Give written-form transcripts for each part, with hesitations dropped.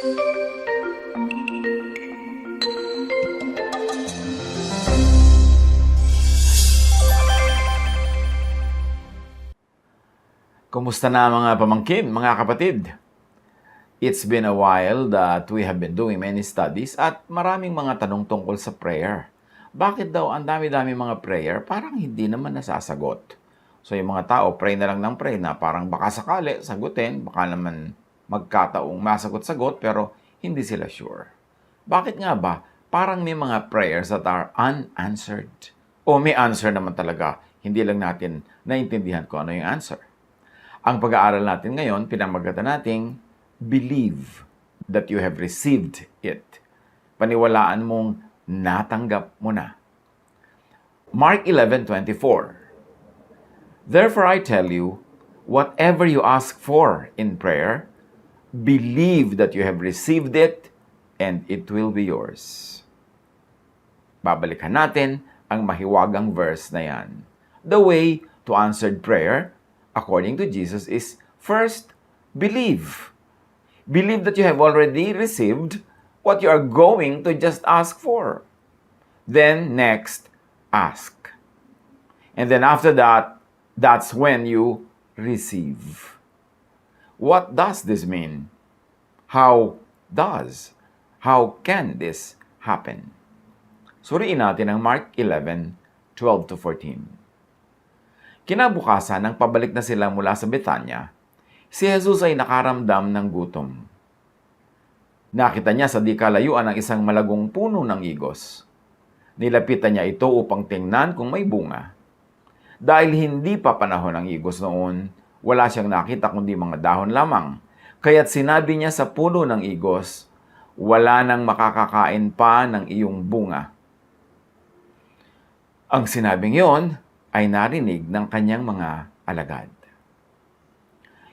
Kumusta na mga pamangkin, mga kapatid? It's been a while that we have been doing many studies at maraming mga tanong tungkol sa prayer. Bakit daw ang dami-dami mga prayer parang hindi naman nasasagot? So yung mga tao, pray na lang ng pray na parang baka sakali sagutin, baka naman magkataong masagot-sagot pero hindi sila sure. Bakit nga ba parang may mga prayers that are unanswered? O may answer naman talaga, hindi lang natin naintindihan kung ano yung answer. Ang pag-aaral natin ngayon, pinamagatan nating believe that you have received it. Paniwalaan mong natanggap mo na. Mark 11:24. Therefore I tell you, whatever you ask for in prayer, believe that you have received it and it will be yours. Babalikan natin ang mahiwagang verse na yan. The way to answered prayer, according to Jesus, is first, believe. Believe that you have already received what you are going to just ask for. Then, next, ask. And then after that, that's when you receive. What does this mean? How can this happen? Suriin natin ang Mark 11:12-14. Kinabukasan, nang pabalik na sila mula sa Betanya, si Jesus ay nakaramdam ng gutom. Nakita niya sa di kalayuan ang isang malagong puno ng igos. Nilapitan niya ito upang tingnan kung may bunga. Dahil hindi pa panahon ng igos noon, wala siyang nakita kundi mga dahon lamang. Kaya't sinabi niya sa puno ng igos, wala nang makakakain pa ng iyong bunga. Ang sinabing yon ay narinig ng kanyang mga alagad.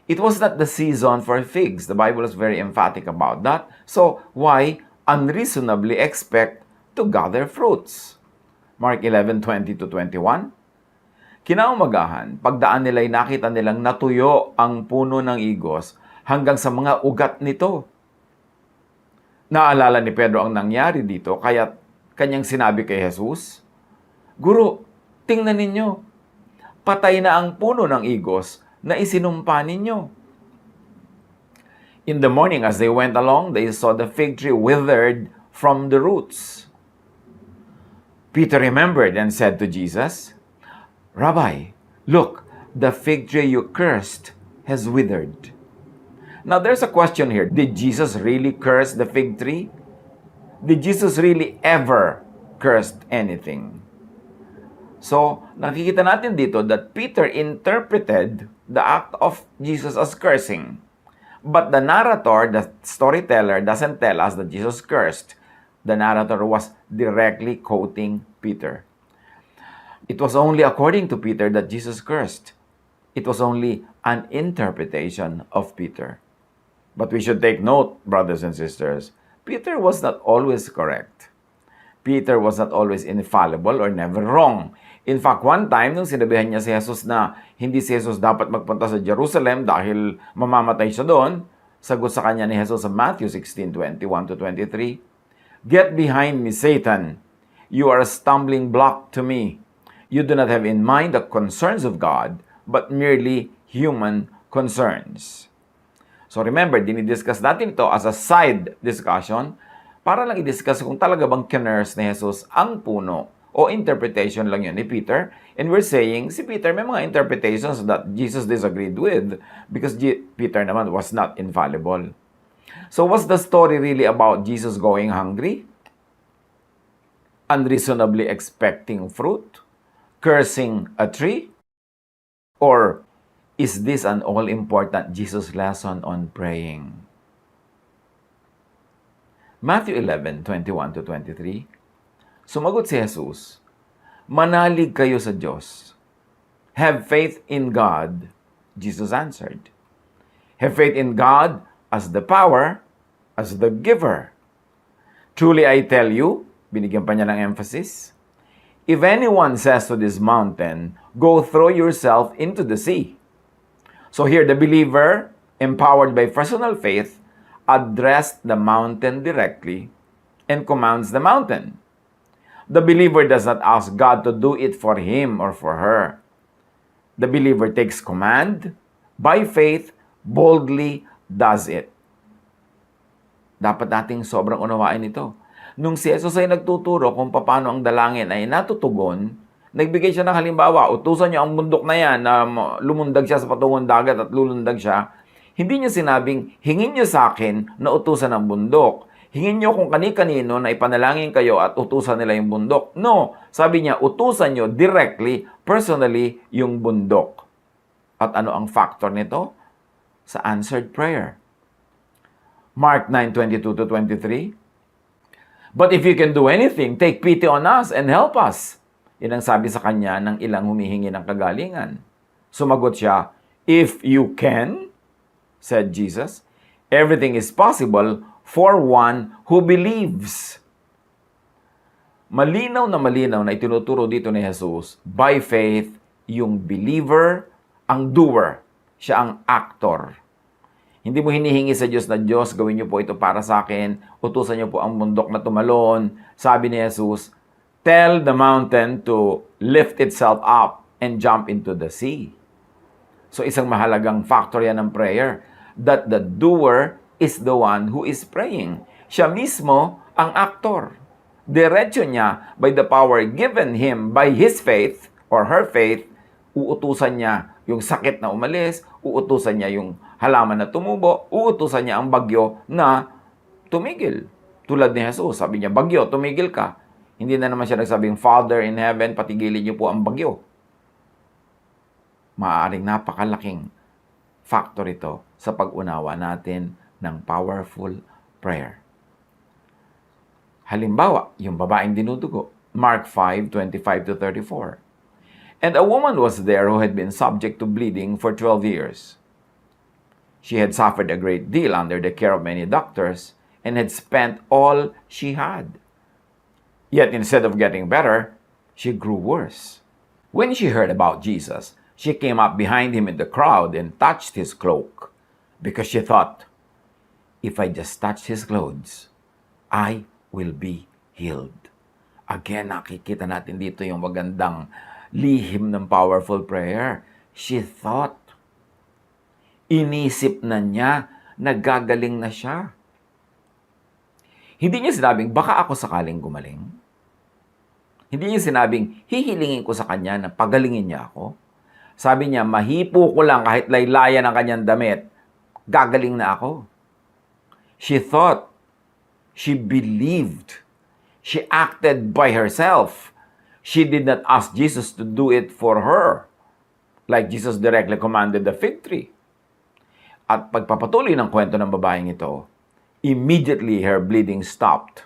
It was not the season for figs. The Bible is very emphatic about that. So, why unreasonably expect to gather fruits? Mark 11:20-21. Kinaumagahan, pagdaan nila'y nakita nilang natuyo ang puno ng igos hanggang sa mga ugat nito. Naalala ni Pedro ang nangyari dito, kaya kanyang sinabi kay Jesus, Guro, tingnan ninyo, patay na ang puno ng igos na isinumpa ninyo. In the morning, as they went along, they saw the fig tree withered from the roots. Peter remembered and said to Jesus, Rabbi, look, the fig tree you cursed has withered. Now, there's a question here. Did Jesus really curse the fig tree? Did Jesus really ever curse anything? So, nakikita natin dito that Peter interpreted the act of Jesus as cursing. But the narrator, the storyteller, doesn't tell us that Jesus cursed. The narrator was directly quoting Peter. It was only according to Peter that Jesus cursed. It was only an interpretation of Peter. But we should take note, brothers and sisters, Peter was not always correct. Peter was not always infallible or never wrong. In fact, one time, nung sinabihan niya si Jesus na hindi si Jesus dapat magpunta sa Jerusalem dahil mamamatay siya doon, sagot sa kanya ni Jesus sa Matthew 16:21-23, Get behind me, Satan. You are a stumbling block to me. You do not have in mind the concerns of God, but merely human concerns. So remember, dinidiscuss natin ito as a side discussion para lang i-discuss kung talaga bang kinurse ni Jesus ang puno o interpretation lang yun ni Peter. And we're saying, si Peter may mga interpretations that Jesus disagreed with because Peter naman was not infallible. So what's the story really about Jesus going hungry? Unreasonably expecting fruit? Cursing a tree? Or is this an all-important Jesus lesson on praying? Matthew 11:21-23. Sumagot si Jesus, Manalig kayo sa Diyos. Have faith in God, Jesus answered. Have faith in God as the power, as the giver. Truly I tell you, binigyan pa niya ng emphasis, if anyone says to this mountain, go throw yourself into the sea. So here the believer, empowered by personal faith, addressed the mountain directly and commands the mountain. The believer does not ask God to do it for him or for her. The believer takes command, by faith, boldly does it. Dapat nating sobrang unawain ito. Nung si Jesus ay nagtuturo kung paano ang dalangin ay natutugon, nagbigay siya ng halimbawa, utusan niyo ang bundok na yan na lumundag siya sa patungong dagat at lulundag siya. Hindi niya sinabing, hingin niyo sa akin na utusan ang bundok. Hingin niyo kung kani-kanino na ipanalangin kayo at utusan nila yung bundok. No, sabi niya, utusan niyo directly, personally, yung bundok. At ano ang factor nito? Sa answered prayer. Mark 9:22-23. But if you can do anything, take pity on us and help us. Yan ang sabi sa kanya ng ilang humihingi ng kagalingan. Sumagot siya, if you can, said Jesus, everything is possible for one who believes. Malinaw na itinuturo dito ni Jesus, by faith, yung believer, ang doer, siya ang actor. Hindi mo hinihingi sa Diyos na, Diyos, gawin niyo po ito para sa akin, utusan niyo po ang bundok na tumalon. Sabi ni Jesus, tell the mountain to lift itself up and jump into the sea. So isang mahalagang factor yan ng prayer, that the doer is the one who is praying. Siya mismo ang aktor. Diretso niya, by the power given him by his faith or her faith, uutusan niya yung sakit na umalis, uutusan niya yung halaman na tumubo, uutusan niya ang bagyo na tumigil. Tulad ni Jesus, sabi niya, bagyo, tumigil ka. Hindi na naman siya nagsabing, Father in heaven, patigilin niyo po ang bagyo. Maaaring napakalaking factor ito sa pag-unawa natin ng powerful prayer. Halimbawa, yung babaeng dinudugo, Mark 5:25-34. And a woman was there who had been subject to bleeding for 12 years. She had suffered a great deal under the care of many doctors and had spent all she had. Yet instead of getting better, she grew worse. When she heard about Jesus, she came up behind him in the crowd and touched his cloak, because she thought, if I just touch his clothes, I will be healed. Again, nakikita natin dito yung magandang lihim ng powerful prayer. She thought, inisip na niya, nagagaling na siya. Hindi niya sinabing, baka ako sakaling gumaling. Hindi niya sinabing, hihilingin ko sa kanya na pagalingin niya ako. Sabi niya, mahipo ko lang kahit laylayan ang kanyang damit, gagaling na ako. She thought, she believed, she acted by herself. She did not ask Jesus to do it for her, like Jesus directly commanded the fig tree. At pagpapatuloy ng kwento ng babaeng ito, immediately her bleeding stopped,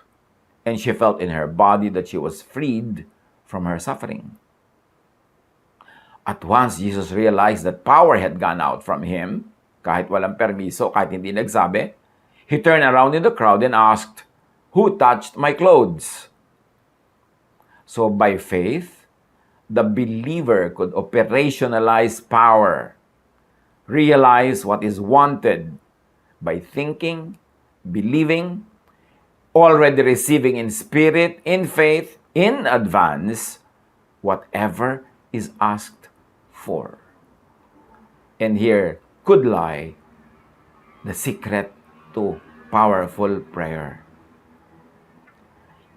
and she felt in her body that she was freed from her suffering. At once Jesus realized that power had gone out from him, kahit walang permiso, kahit hindi nagsabi. He turned around in the crowd and asked, who touched my clothes? So by faith, the believer could operationalize power, realize what is wanted by thinking, believing, already receiving in spirit, in faith, in advance, whatever is asked for. And here could lie the secret to powerful prayer.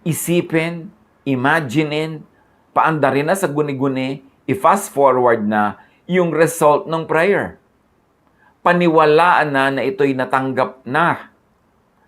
Isipin, imaginein, paandarin na sa guni-guni, i-fast forward na yung result ng prayer. Paniwalaan na ito'y natanggap na.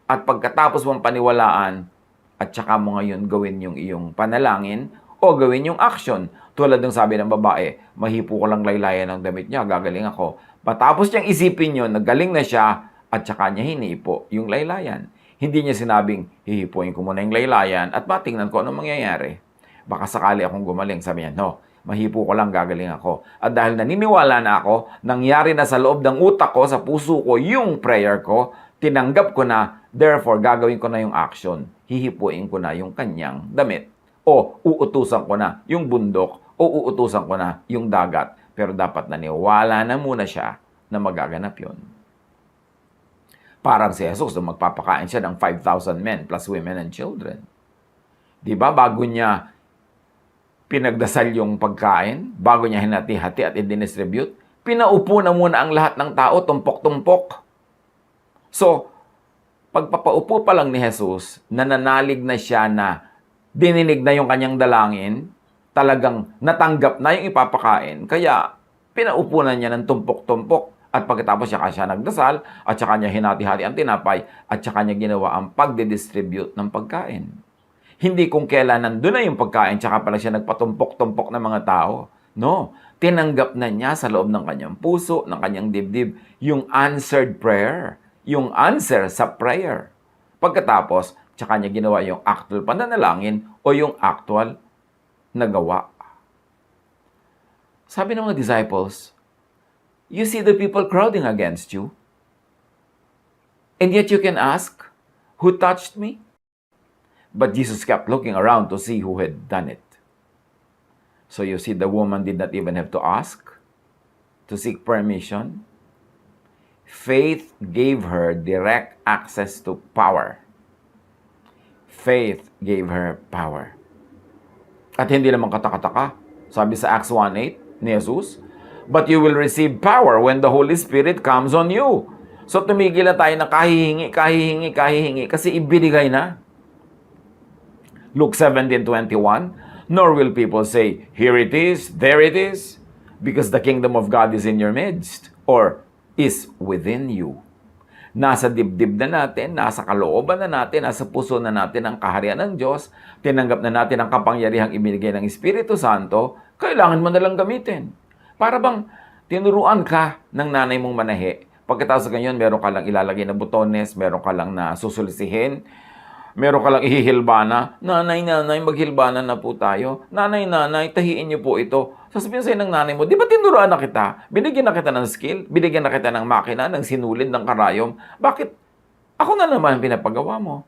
At pagkatapos mong paniwalaan, at saka mo ngayon gawin yung iyong panalangin o gawin yung action. Tulad ng sabi ng babae, mahipo ko lang laylayan ng damit niya, gagaling ako. Matapos niyang isipin yun, nagaling na siya, at saka niya hinipo yung laylayan. Hindi niya sinabing, hihipuin ko muna yung laylayan at matingnan ko anong mangyayari. Baka sakali akong gumaling. Sabi niya, no, mahipo ko lang, gagaling ako. At dahil naniniwala na ako, nangyari na sa loob ng utak ko, sa puso ko, yung prayer ko, tinanggap ko na, therefore, gagawin ko na yung action. Hihipuin ko na yung kanyang damit. O uutusan ko na yung bundok, o uutusan ko na yung dagat. Pero dapat naniwala na muna siya na magaganap yun. Parang si Jesus nung magpapakain siya ng 5,000 men plus women and children. Di ba? Bago niya pinagdasal yung pagkain, bago niya hinati-hati at i-distribute, pinaupo na muna ang lahat ng tao, tumpok-tumpok. So, pagpapaupo pa lang ni Jesus, nananalig na siya na dininig na yung kanyang dalangin, talagang natanggap na yung ipapakain, kaya pinaupo na niya ng tumpok-tumpok. At pagkatapos siya nagdasal, at saka niya hinati-hati ang tinapay, at saka niya ginawa ang pagdidistribute ng pagkain. Hindi kung kailan nandun na yung pagkain, tsaka pala siya nagpatumpok-tumpok ng mga tao. No, tinanggap na niya sa loob ng kanyang puso, ng kanyang dibdib, yung answered prayer, yung answer sa prayer. Pagkatapos, tsaka niya ginawa yung actual pananalangin o yung actual nagawa. Sabi ng mga disciples, you see the people crowding against you, and yet you can ask, who touched me? But Jesus kept looking around to see who had done it. So you see, the woman did not even have to ask, to seek permission. Faith gave her direct access to power. Faith gave her power. At hindi naman katakataka. Sabi sa Acts 1:8 ni Jesus, but you will receive power when the Holy Spirit comes on you. So tumigil na tayo na kahihingi, kasi ibinigay na. Luke 17:21, nor will people say, here it is, there it is, because the kingdom of God is in your midst, or is within you. Nasa dibdib na natin, nasa kalooban na natin, nasa puso na natin ang kaharian ng Diyos, tinanggap na natin ang kapangyarihang ibinigay ng Espiritu Santo, kailangan mo na lang gamitin. Para bang tinuruan ka ng nanay mong manahe, pagkatapos ganyan, meron ka lang ilalagay na butones, meron ka lang na susulisihin, meron ka lang ihihilbana, nanay, maghilbana na po tayo. Nanay, tahiin niyo po ito. Sasabihin sa'yo ng nanay mo, di ba tinuruan na kita? Binigyan na kita ng skill, binigyan na kita ng makina, ng sinulid, ng karayom. Bakit? Ako na naman ang pinapagawa mo.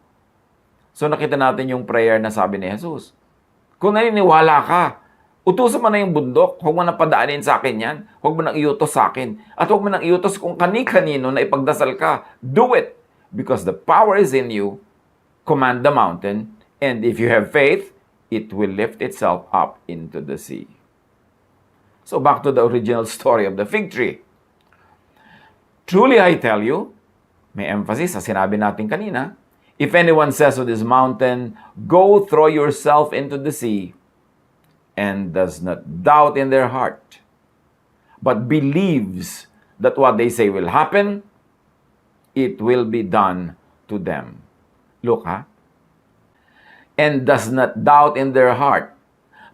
So nakita natin yung prayer na sabi ni Jesus. Kung naniniwala ka, utusan mo na yung bundok, huwag mo na padaanin sa akin yan, huwag mo nang iutos sa akin, at huwag mo nang iutos kung kani-kanino na ipagdasal ka. Do it! Because the power is in you. Command the mountain, and if you have faith, it will lift itself up into the sea. So back to the original story of the fig tree. Truly I tell you, may emphasis sa sinabi natin kanina, if anyone says to this mountain, go throw yourself into the sea, and does not doubt in their heart, but believes that what they say will happen, it will be done to them. Look, and does not doubt in their heart,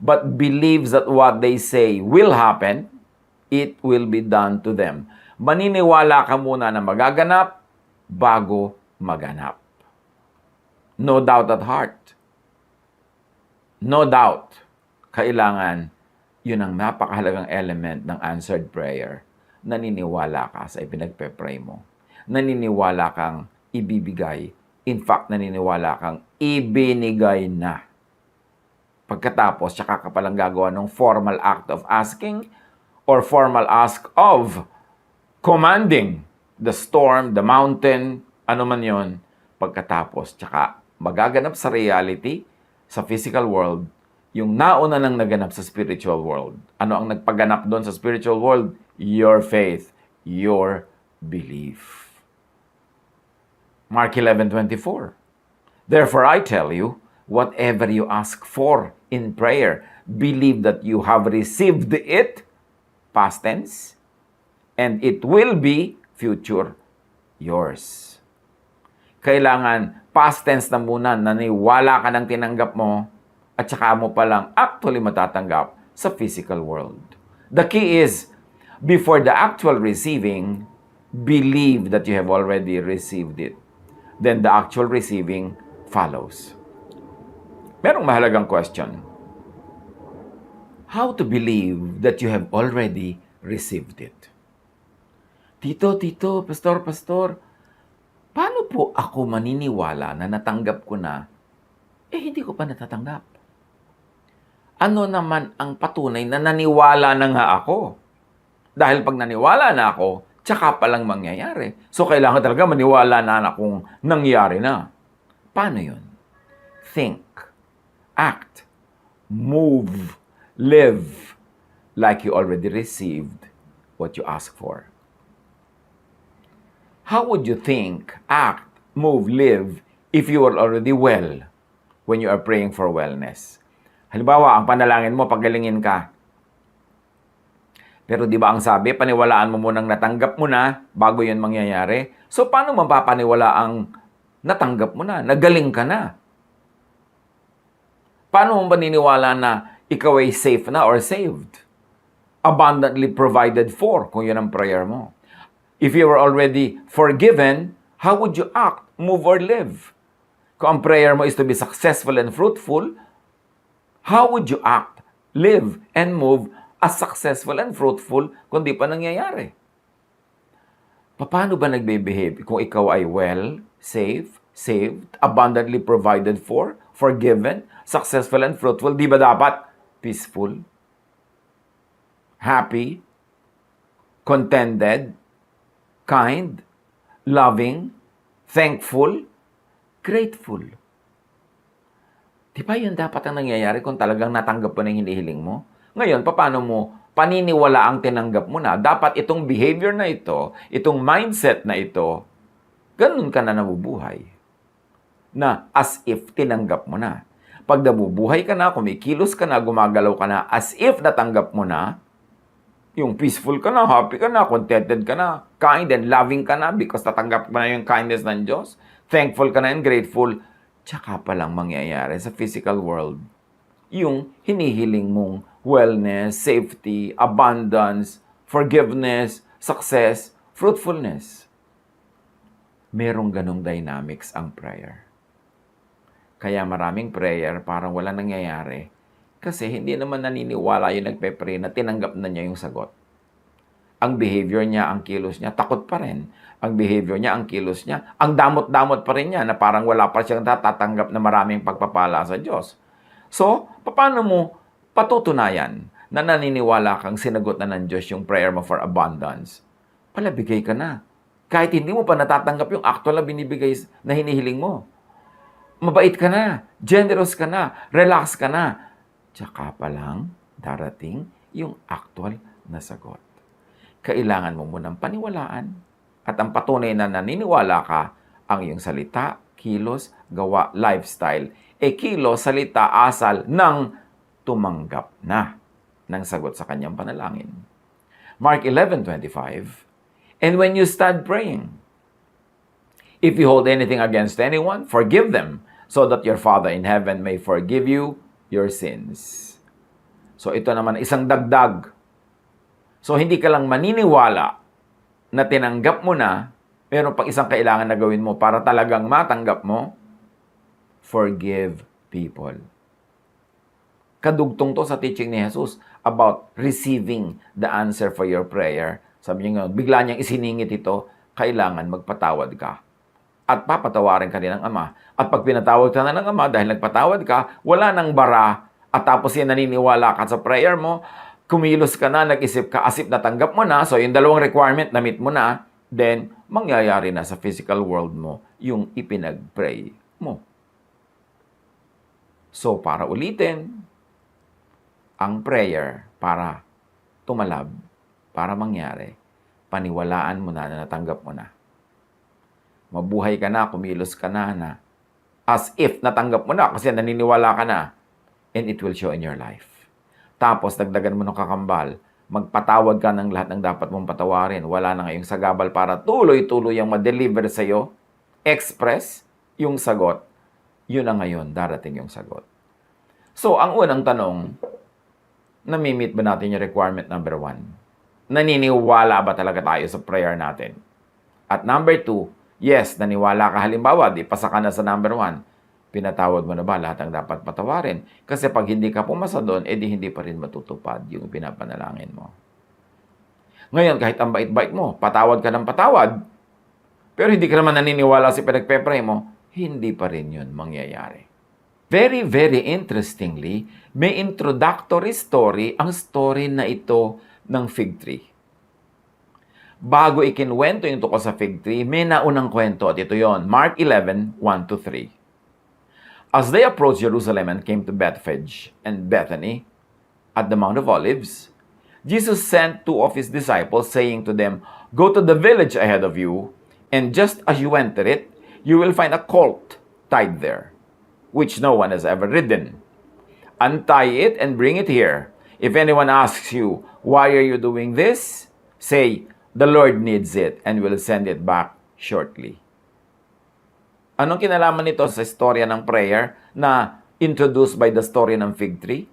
but believes that what they say will happen, it will be done to them. Maniniwala ka muna na magaganap bago maganap. No doubt at heart. No doubt. Kailangan, yun ang napakahalagang element ng answered prayer. Naniniwala ka sa ipinagpe-pray mo. Naniniwala kang ibibigay. In fact, naniniwala kang ibinigay na. Pagkatapos, tsaka ka palang gagawa ng formal act of asking or formal ask of commanding the storm, the mountain, ano man yon. Pagkatapos, tsaka magaganap sa reality, sa physical world, yung nauna nang naganap sa spiritual world. Ano ang nagpaganap doon sa spiritual world? Your faith, your belief. Mark 11:24. Therefore I tell you, whatever you ask for in prayer, believe that you have received it, past tense, and it will be future yours. Kailangan past tense na muna, naniwala ka ng tinanggap mo, at saka mo palang actually matatanggap sa physical world. The key is, before the actual receiving, believe that you have already received it. Then the actual receiving follows. Merong mahalagang question. How to believe that you have already received it? Tito, pastor, paano po ako maniniwala na natanggap ko na, hindi ko pa natatanggap? Ano naman ang patunay na naniwala na nga ako? Dahil pag naniwala na ako, tsaka palang mangyayari. So, kailangan talaga maniwala na kung nangyari na. Paano yun? Think, act, move, live like you already received what you asked for. How would you think, act, move, live if you were already well when you are praying for wellness? Halimbawa, ang panalangin mo, pagalingin ka. Pero di ba ang sabi, paniwalaan mo munang natanggap mo na bago yun mangyayari? So, paano mapapaniwala ang natanggap mo na, nagaling ka na? Paano mo paniniwala na ikaw ay safe na or saved? Abundantly provided for, kung yun ang prayer mo. If you were already forgiven, how would you act, move, or live? Kung ang prayer mo is to be successful and fruitful, how would you act, live, and move as successful and fruitful kung di pa nangyayari? Paano ba nagbe-behave kung ikaw ay well, safe, saved, abundantly provided for, forgiven, successful, and fruitful? Di ba dapat peaceful, happy, contented, kind, loving, thankful, grateful? Di ba yun dapat ang nangyayari kung talagang natanggap mo na yung hinihiling mo? Ngayon, paano mo paniniwala ang tinanggap mo na? Dapat itong behavior na ito, itong mindset na ito, ganun ka na nabubuhay. Na as if tinanggap mo na. Pag nabubuhay ka na, kumikilos ka na, gumagalaw ka na, as if natanggap mo na, yung peaceful ka na, happy ka na, contented ka na, kind and loving ka na because natanggap mo na yung kindness ng Diyos, thankful ka na and grateful, tsaka palang mangyayari sa physical world yung hinihiling mong wellness, safety, abundance, forgiveness, success, fruitfulness. Merong ganong dynamics ang prayer. Kaya maraming prayer parang wala nangyayari kasi hindi naman naniniwala yung nagpe-pray na tinanggap na niya yung sagot. Ang behavior niya, ang kilos niya, takot pa rin. Ang behavior niya, ang kilos niya, ang damot-damot pa rin niya na parang wala pa siyang tatanggap na maraming pagpapala sa Diyos. So, paano mo patutunayan na naniniwala kang sinagot na ng Diyos yung prayer mo for abundance? Palabigay ka na. Kahit hindi mo pa natatanggap yung actual na binibigay na hinihiling mo. Mabait ka na, generous ka na, relax ka na. Tsaka pa lang darating yung actual na sagot. Kailangan mo munang paniwalaan at ang patunay na naniniwala ka ang iyong salita, kilos, gawa, lifestyle. Kilos, salita, asal ng tumanggap na ng sagot sa kanyang panalangin. Mark 11:25, and when you stand praying, if you hold anything against anyone, forgive them, so that your Father in heaven may forgive you your sins. So ito naman, isang dagdag. So hindi ka lang maniniwala na tinanggap mo na, meron pang isang kailangan na gawin mo para talagang matanggap mo, forgive people. Kadugtong to sa teaching ni Jesus about receiving the answer for your prayer. Sabi niya nga, bigla niyang isiningit ito, kailangan magpatawad ka. At papatawarin ka din ng Ama. At pag pinatawad ka na ng Ama, dahil nagpatawad ka, wala nang bara, at tapos yan naniniwala ka sa prayer mo, kumilos ka na, nag-isip ka, asip natanggap mo na, so yung dalawang requirement, na-meet mo na, then mangyayari na sa physical world mo yung ipinag-pray mo. So, para ulitin, ang prayer para tumalab, para mangyari, paniwalaan mo na natanggap mo na. Mabuhay ka na, kumilos ka na as if natanggap mo na kasi naniniwala ka na, and it will show in your life. Tapos, dagdagan mo ng kakambal, magpatawad ka ng lahat ng dapat mong patawarin. Wala na ngayong sagabal para tuloy-tuloy ang ma-deliver sa iyo, express yung sagot. Yun na ngayon, darating yung sagot. So, ang unang tanong, nami-meet ba natin yung requirement number 1? Naniniwala ba talaga tayo sa prayer natin? At number 2, yes, naniwala ka halimbawa, di pasa ka na sa number 1, pinatawad mo na ba lahat ng dapat patawarin? Kasi pag hindi ka pumasa doon, edi hindi pa rin matutupad yung pinapanalangin mo. Ngayon, kahit ang bait-bait mo, patawad ka ng patawad, pero hindi ka naman naniniwala sa pinagpe-pray mo, hindi pa rin yun mangyayari. Very, very interestingly, may introductory story ang story na ito ng fig tree. Bago ikinwento yung tungkol sa fig tree, may naunang kwento at ito yon. Mark 11:1-3. As they approached Jerusalem and came to Bethphage and Bethany at the Mount of Olives, Jesus sent two of his disciples, saying to them, "Go to the village ahead of you, and just as you enter it, you will find a colt tied there, which no one has ever ridden. Untie it and bring it here. If anyone asks you, 'Why are you doing this?' say, 'The Lord needs it and will send it back shortly.'" Anong kinalaman nito sa istorya ng prayer na introduced by the story ng fig tree?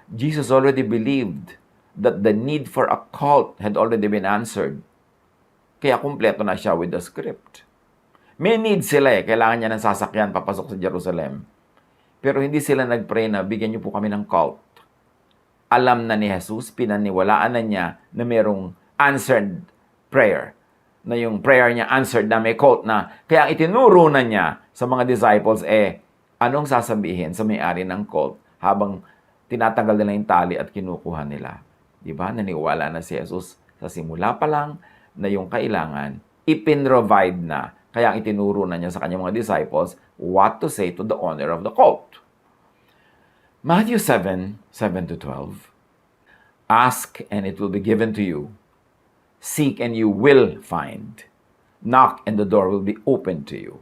Jesus already believed that the need for a colt had already been answered. Kaya kumpleto na siya with the script. May need sila kailangan niya ng sasakyan papasok sa Jerusalem. Pero hindi sila nag-pray na bigyan niyo po kami ng colt. Alam na ni Jesus, pinaniwalaan na niya na mayroong answered prayer. Na yung prayer niya answered na may colt na. Kaya ang itinuro na niya sa mga disciples anong sasabihin sa may-ari ng colt habang tinatanggal nila yung tali at kinukuha nila. Diba? Naniwala na si Jesus sa simula pa lang na yung kailangan, ipinrovide na. Kaya ang itinuro na niya sa kanyang mga disciples what to say to the owner of the colt. Matthew 7:7-12. Ask and it will be given to you. Seek and you will find. Knock and the door will be opened to you.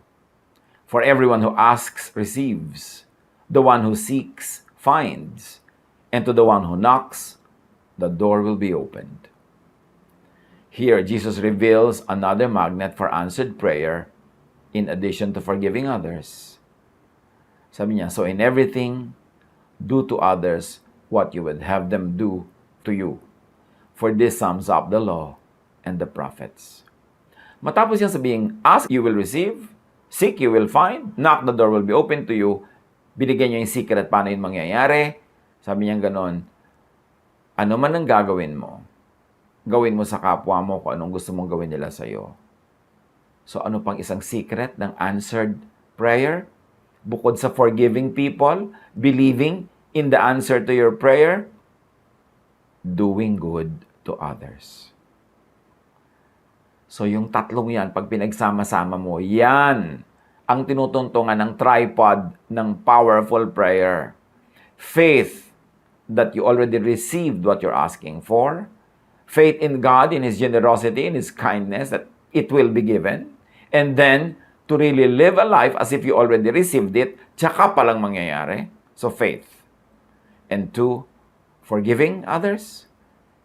For everyone who asks receives. The one who seeks finds. And to the one who knocks, the door will be opened. Here, Jesus reveals another magnet for answered prayer in addition to forgiving others. Sabi niya, so in everything, do to others what you would have them do to you. For this sums up the law and the prophets. Matapos niya sabihin, ask, you will receive. Seek, you will find. Knock, the door will be open to you. Binigyan niya yung secret paano yun mangyayari. Sabi niya ganon, ano man ang gagawin mo, gawin mo sa kapwa mo kung anong gusto mong gawin nila sa iyo. So ano pang isang secret ng answered prayer? Bukod sa forgiving people, believing in the answer to your prayer, doing good to others. So yung tatlong yan, pag pinagsama-sama mo, yan ang tinutuntungan ng tripod ng powerful prayer. Faith that you already received what you're asking for. Faith in God, in His generosity, in His kindness, that it will be given. And then, to really live a life as if you already received it, tsaka palang mangyayari. So, faith. And 2, forgiving others.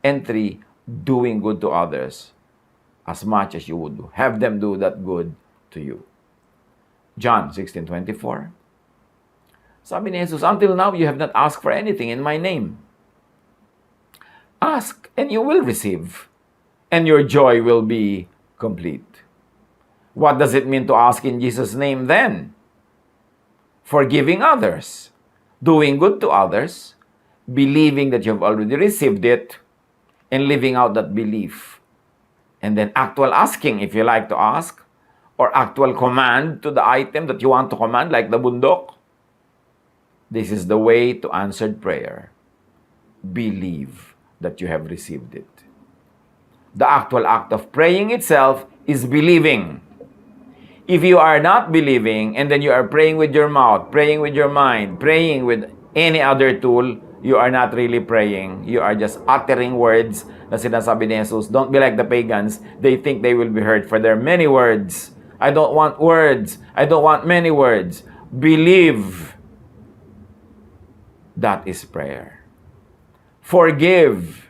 And 3, doing good to others as much as you would have them do that good to you. John 16:24. Sabi ni Jesus, until now you have not asked for anything in my name. Ask and you will receive, and your joy will be complete. What does it mean to ask in Jesus' name then? Forgiving others, doing good to others, believing that you have already received it, and living out that belief. And then actual asking if you like to ask, or actual command to the item that you want to command, like the bundok. This is the way to answered prayer. Believe that you have received it. The actual act of praying itself is believing. If you are not believing and then you are praying with your mouth, praying with your mind, praying with any other tool, you are not really praying. You are just uttering words na sinasabi ni Jesus. Don't be like the pagans. They think they will be heard for their many words. I don't want words. I don't want many words. Believe. That is prayer. Forgive.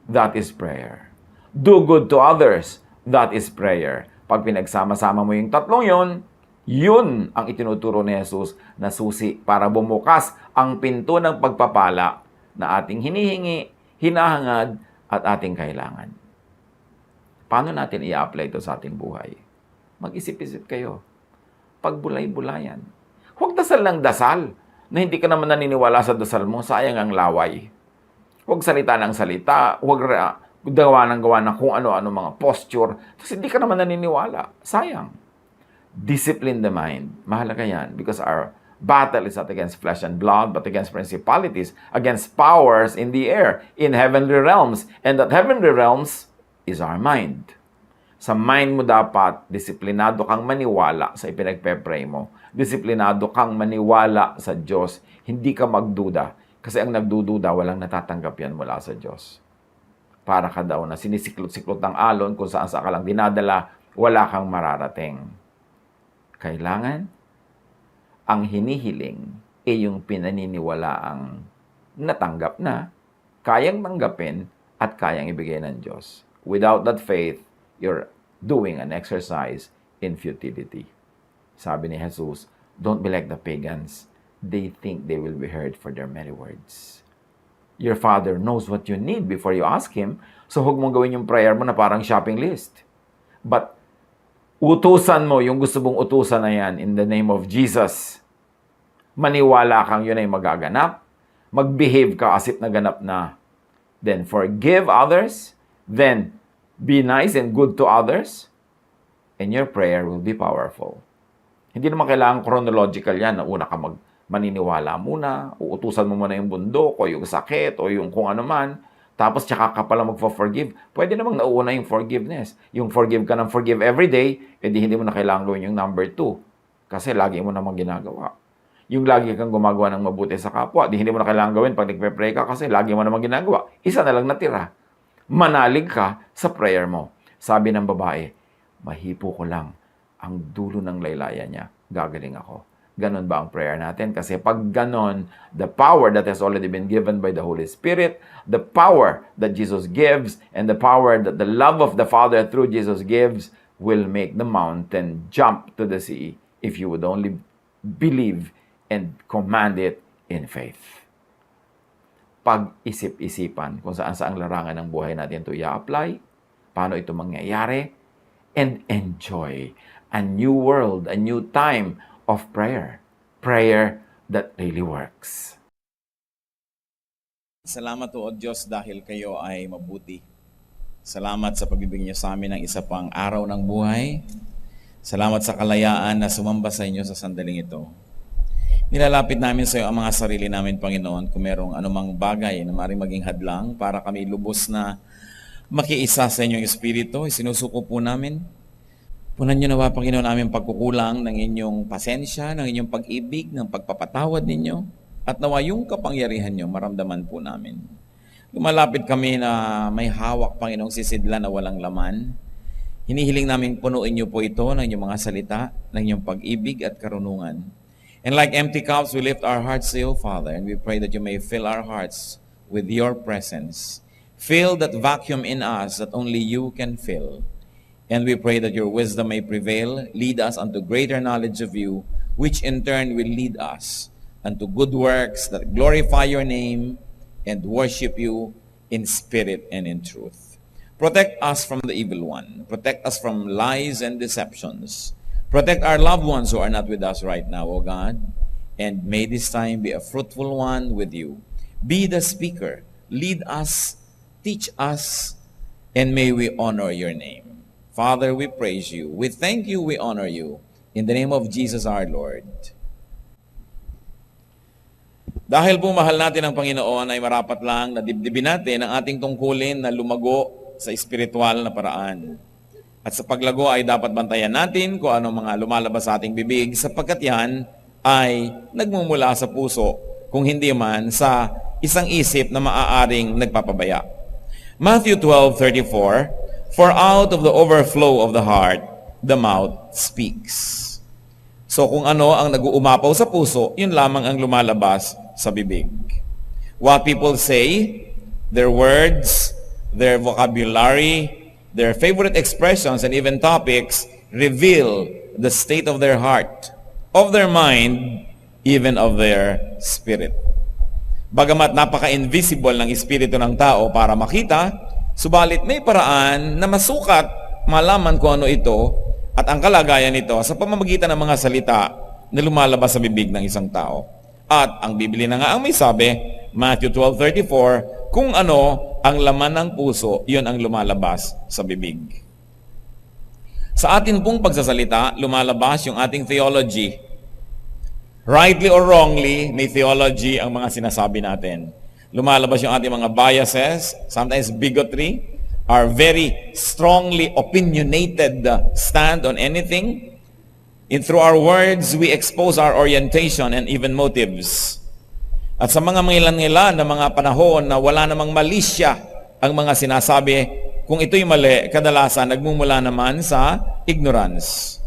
That is prayer. Do good to others. That is prayer. Pag pinagsama-sama mo yung tatlong yun ang itinuturo ni Jesus na susi para bumukas ang pinto ng pagpapala na ating hinihingi, hinahangad, at ating kailangan. Paano natin i-apply ito sa ating buhay? Mag-isip-isip kayo. Pagbulay-bulayan. Huwag dasal ng dasal na hindi ka naman naniniwala sa dasal mo, sayang ang laway. Huwag salita ng salita, huwag gawa ng kung ano-ano mga posture, kasi hindi ka naman naniniwala. Sayang. Discipline the mind. Mahalaga yan because our battle is not against flesh and blood, but against principalities, against powers in the air, in heavenly realms. And that heavenly realms is our mind. Sa mind mo dapat, disiplinado kang maniwala sa ipinagpe-pray mo. Disiplinado kang maniwala sa Diyos. Hindi ka magduda. Kasi ang nagdududa, walang natatanggap yan mula sa Diyos. Para ka daw na sinisiklot-siklot ng alon kung saan ka lang dinadala, wala kang mararating. Kailangan, ang hinihiling ay yung pinaniniwalaang natanggap na, kayang tanggapin, at kayang ibigay ng Diyos. Without that faith, you're doing an exercise in futility. Sabi ni Jesus, don't be like the pagans. They think they will be heard for their many words. Your Father knows what you need before you ask Him, so huwag mong gawin yung prayer mo na parang shopping list. But, utusan mo yung gusto mong utusan na yan in the name of Jesus. Maniwala kang yun ay magaganap. Mag-behave ka as if naganap na. Then forgive others. Then be nice and good to others, and your prayer will be powerful. Hindi naman kailangan chronological yan na una ka maniniwala muna, uutusan mo muna yung bundok, o yung sakit, o yung kung ano man, tapos tsaka ka pala magpo-forgive. Pwede namang nauna yung forgiveness. Yung forgive ka ng forgive every day, edi hindi mo na kailangan gawin yung number 2. Kasi lagi mo namang ginagawa. Yung lagi kang gumagawa ng mabuti sa kapwa, di hindi mo na kailangan gawin pag nagpe-pray ka kasi lagi mo namang ginagawa. Isa na lang natira. Manalig ka sa prayer mo. Sabi ng babae, mahipo ko lang ang dulo ng laylayan niya. Gagaling ako. Ganon ba ang prayer natin? Kasi pag ganon, the power that has already been given by the Holy Spirit, the power that Jesus gives, and the power that the love of the Father through Jesus gives, will make the mountain jump to the sea if you would only believe and command it in faith. Pag-isip-isipan kung saan-saang larangan ng buhay natin ito i-apply, paano ito mangyayari, and enjoy a new world, a new time of prayer. Prayer that really works. Salamat po, O Diyos, dahil kayo ay mabuti. Salamat sa pagbibigay niyo sa amin ng isa pang araw ng buhay. Salamat sa kalayaan na sumamba sa inyo sa sandaling ito. Nilalapit namin sa iyo ang mga sarili namin, Panginoon, kung merong anumang bagay na maaaring maging hadlang para kami lubos na makiisa sa inyong Espiritu. Isinusuko po namin. Punan niyo nawa, Panginoon, aming pagkukulang ng inyong pasensya, ng inyong pag-ibig, ng pagpapatawad ninyo, at nawa yung kapangyarihan niyo maramdaman po namin. Lumalapit kami na may hawak, Panginoong sisidla na walang laman. Hinihiling namin punuin niyo po ito ng inyong mga salita, ng inyong pag-ibig at karunungan. And like empty cups, we lift our hearts to you, Father, and we pray that you may fill our hearts with your presence. Fill that vacuum in us that only you can fill. And we pray that your wisdom may prevail, lead us unto greater knowledge of you, which in turn will lead us unto good works that glorify your name and worship you in spirit and in truth. Protect us from the evil one. Protect us from lies and deceptions. Protect our loved ones who are not with us right now, O God. And may this time be a fruitful one with you. Be the speaker. Lead us, teach us, and may we honor your name. Father, we praise you. We thank you, we honor you. In the name of Jesus our Lord. Dahil po mahal natin ang Panginoon, ay marapat lang na dibdibin natin ang ating tungkulin na lumago sa espiritual na paraan. At sa paglago ay dapat bantayan natin kung anong mga lumalabas sa ating bibig sapagkat yan ay nagmumula sa puso kung hindi man sa isang isip na maaaring nagpapabaya. Matthew 12:34, for out of the overflow of the heart, the mouth speaks. So kung ano ang nag-uumapaw sa puso, yun lamang ang lumalabas sa bibig. What people say, their words, their vocabulary, their favorite expressions and even topics reveal the state of their heart, of their mind, even of their spirit. Bagamat napaka-invisible ng espiritu ng tao para makita, subalit may paraan na masukat, malaman kung ano ito at ang kalagayan nito sa pamamagitan ng mga salita na lumalabas sa bibig ng isang tao. At ang Biblia na nga ang may sabi, Matthew 12:34, kung ano ang laman ng puso, yun ang lumalabas sa bibig. Sa atin pong pagsasalita, lumalabas yung ating theology. Rightly or wrongly, may theology ang mga sinasabi natin. Lumalabas yung ating mga biases, sometimes bigotry, our very strongly opinionated stand on anything. And through our words, we expose our orientation and even motives. At sa mga ngilan-ngilan na mga panahon na wala namang malisya ang mga sinasabi, kung ito'y mali, kadalasan nagmumula naman sa ignorance.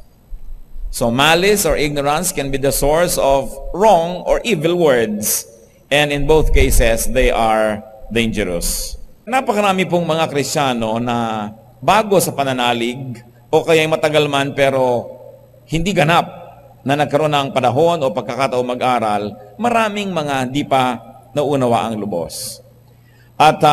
So malice or ignorance can be the source of wrong or evil words. And in both cases, they are dangerous. Napakarami pong mga Kristiyano na bago sa pananalig o kaya'y matagal man pero hindi ganap na nagkaroon ng panahon o pagkakataon mag-aral, maraming mga di pa naunawa ang lubos. At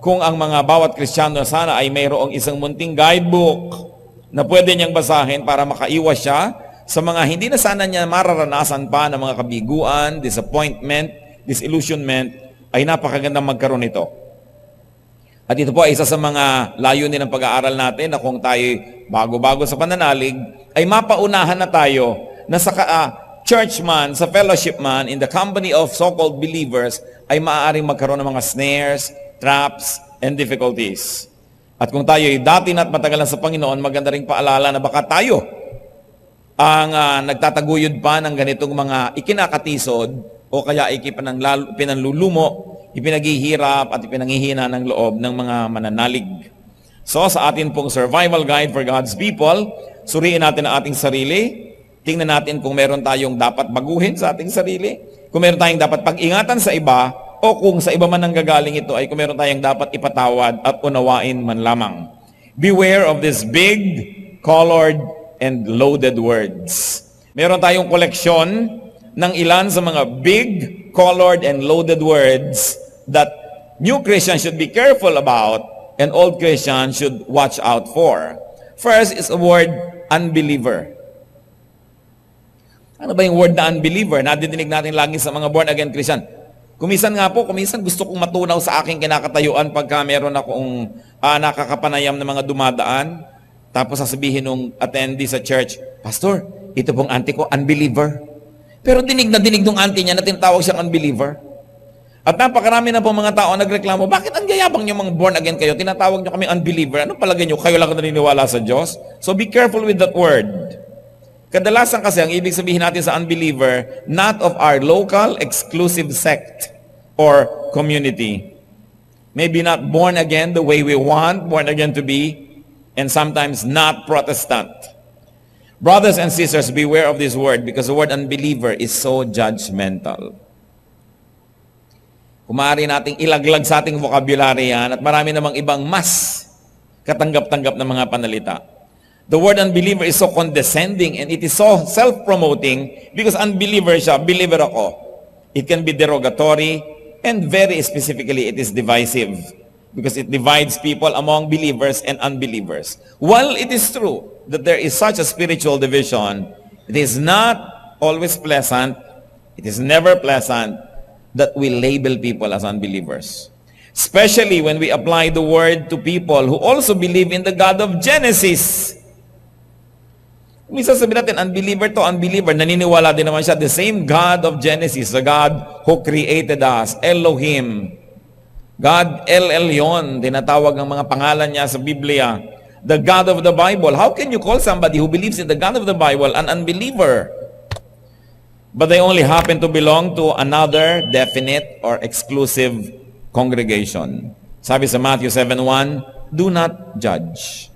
kung ang mga bawat Kristiyano sana ay mayroong isang munting guidebook na pwede niyang basahin para makaiwas siya sa mga hindi na sana niya mararanasan pa ng mga kabiguan, disappointment, disillusionment, ay napakagandang magkaroon ito. At ito po ay isa sa mga layunin ng pag-aaral natin na kung tayo bago-bago sa pananalig, ay mapaunahan na tayo na sa church man, sa fellowship man, in the company of so-called believers, ay maaaring magkaroon ng mga snares, traps, and difficulties. At kung tayo ay dati na at matagal na sa Panginoon, maganda ring paalala na baka tayo ang nagtataguyod pa ng ganitong mga ikinakatisod o kaya pinanlulumo, ipinaghihirap at ipinanghihina ng loob ng mga mananalig. So sa atin pong survival guide for God's people, suriin natin ang ating sarili, tingnan natin kung meron tayong dapat baguhin sa ating sarili, kung meron tayong dapat pag-ingatan sa iba, o kung sa iba man nanggagaling ito ay kung meron tayong dapat ipatawad at unawain man lamang. Beware of these big, colored, and loaded words. Meron tayong koleksyon ng ilan sa mga big, colored, and loaded words that new Christians should be careful about and old Christians should watch out for. First is the word unbeliever. Ano ba yung word na unbeliever? Nadidinig natin lagi sa mga born-again Christian. Kumisan gusto kong matunaw sa aking kinakatayuan pagka meron akong nakakapanayam ng mga dumadaan. Tapos sasabihin nung attendee sa church, Pastor, ito pong auntie ko, unbeliever. Pero dinig na dinig nung auntie niya na tinatawag siyang unbeliever. At napakarami na po mga tao nagreklamo, bakit ang gayabang niyo mga born again kayo? Tinatawag niyo kami unbeliever. Ano palagay niyo? Kayo lang naniniwala sa Diyos? So be careful with that word. Kadalasan kasi ang ibig sabihin natin sa unbeliever, not of our local exclusive sect or community. Maybe not born again the way we want born again to be, and sometimes not Protestant. Brothers and sisters, beware of this word because the word unbeliever is so judgmental. Kumari nating ilaglag sa ating vocabulary yan at marami namang ibang mas katanggap-tanggap na mga panalita. The word unbeliever is so condescending and it is so self-promoting because unbeliever siya, believer ako. It can be derogatory and very specifically it is divisive because it divides people among believers and unbelievers. While it is true that there is such a spiritual division, it is not always pleasant, it is never pleasant that we label people as unbelievers. Especially when we apply the word to people who also believe in the God of Genesis. Minsan sabihin natin, unbeliever, naniniwala din naman siya, the same God of Genesis, the God who created us, Elohim. God, El Elyon, tinatawag ang mga pangalan niya sa Biblia. The God of the Bible. How can you call somebody who believes in the God of the Bible an unbeliever? But they only happen to belong to another definite or exclusive congregation. Sabi sa Matthew 7:1, do not judge.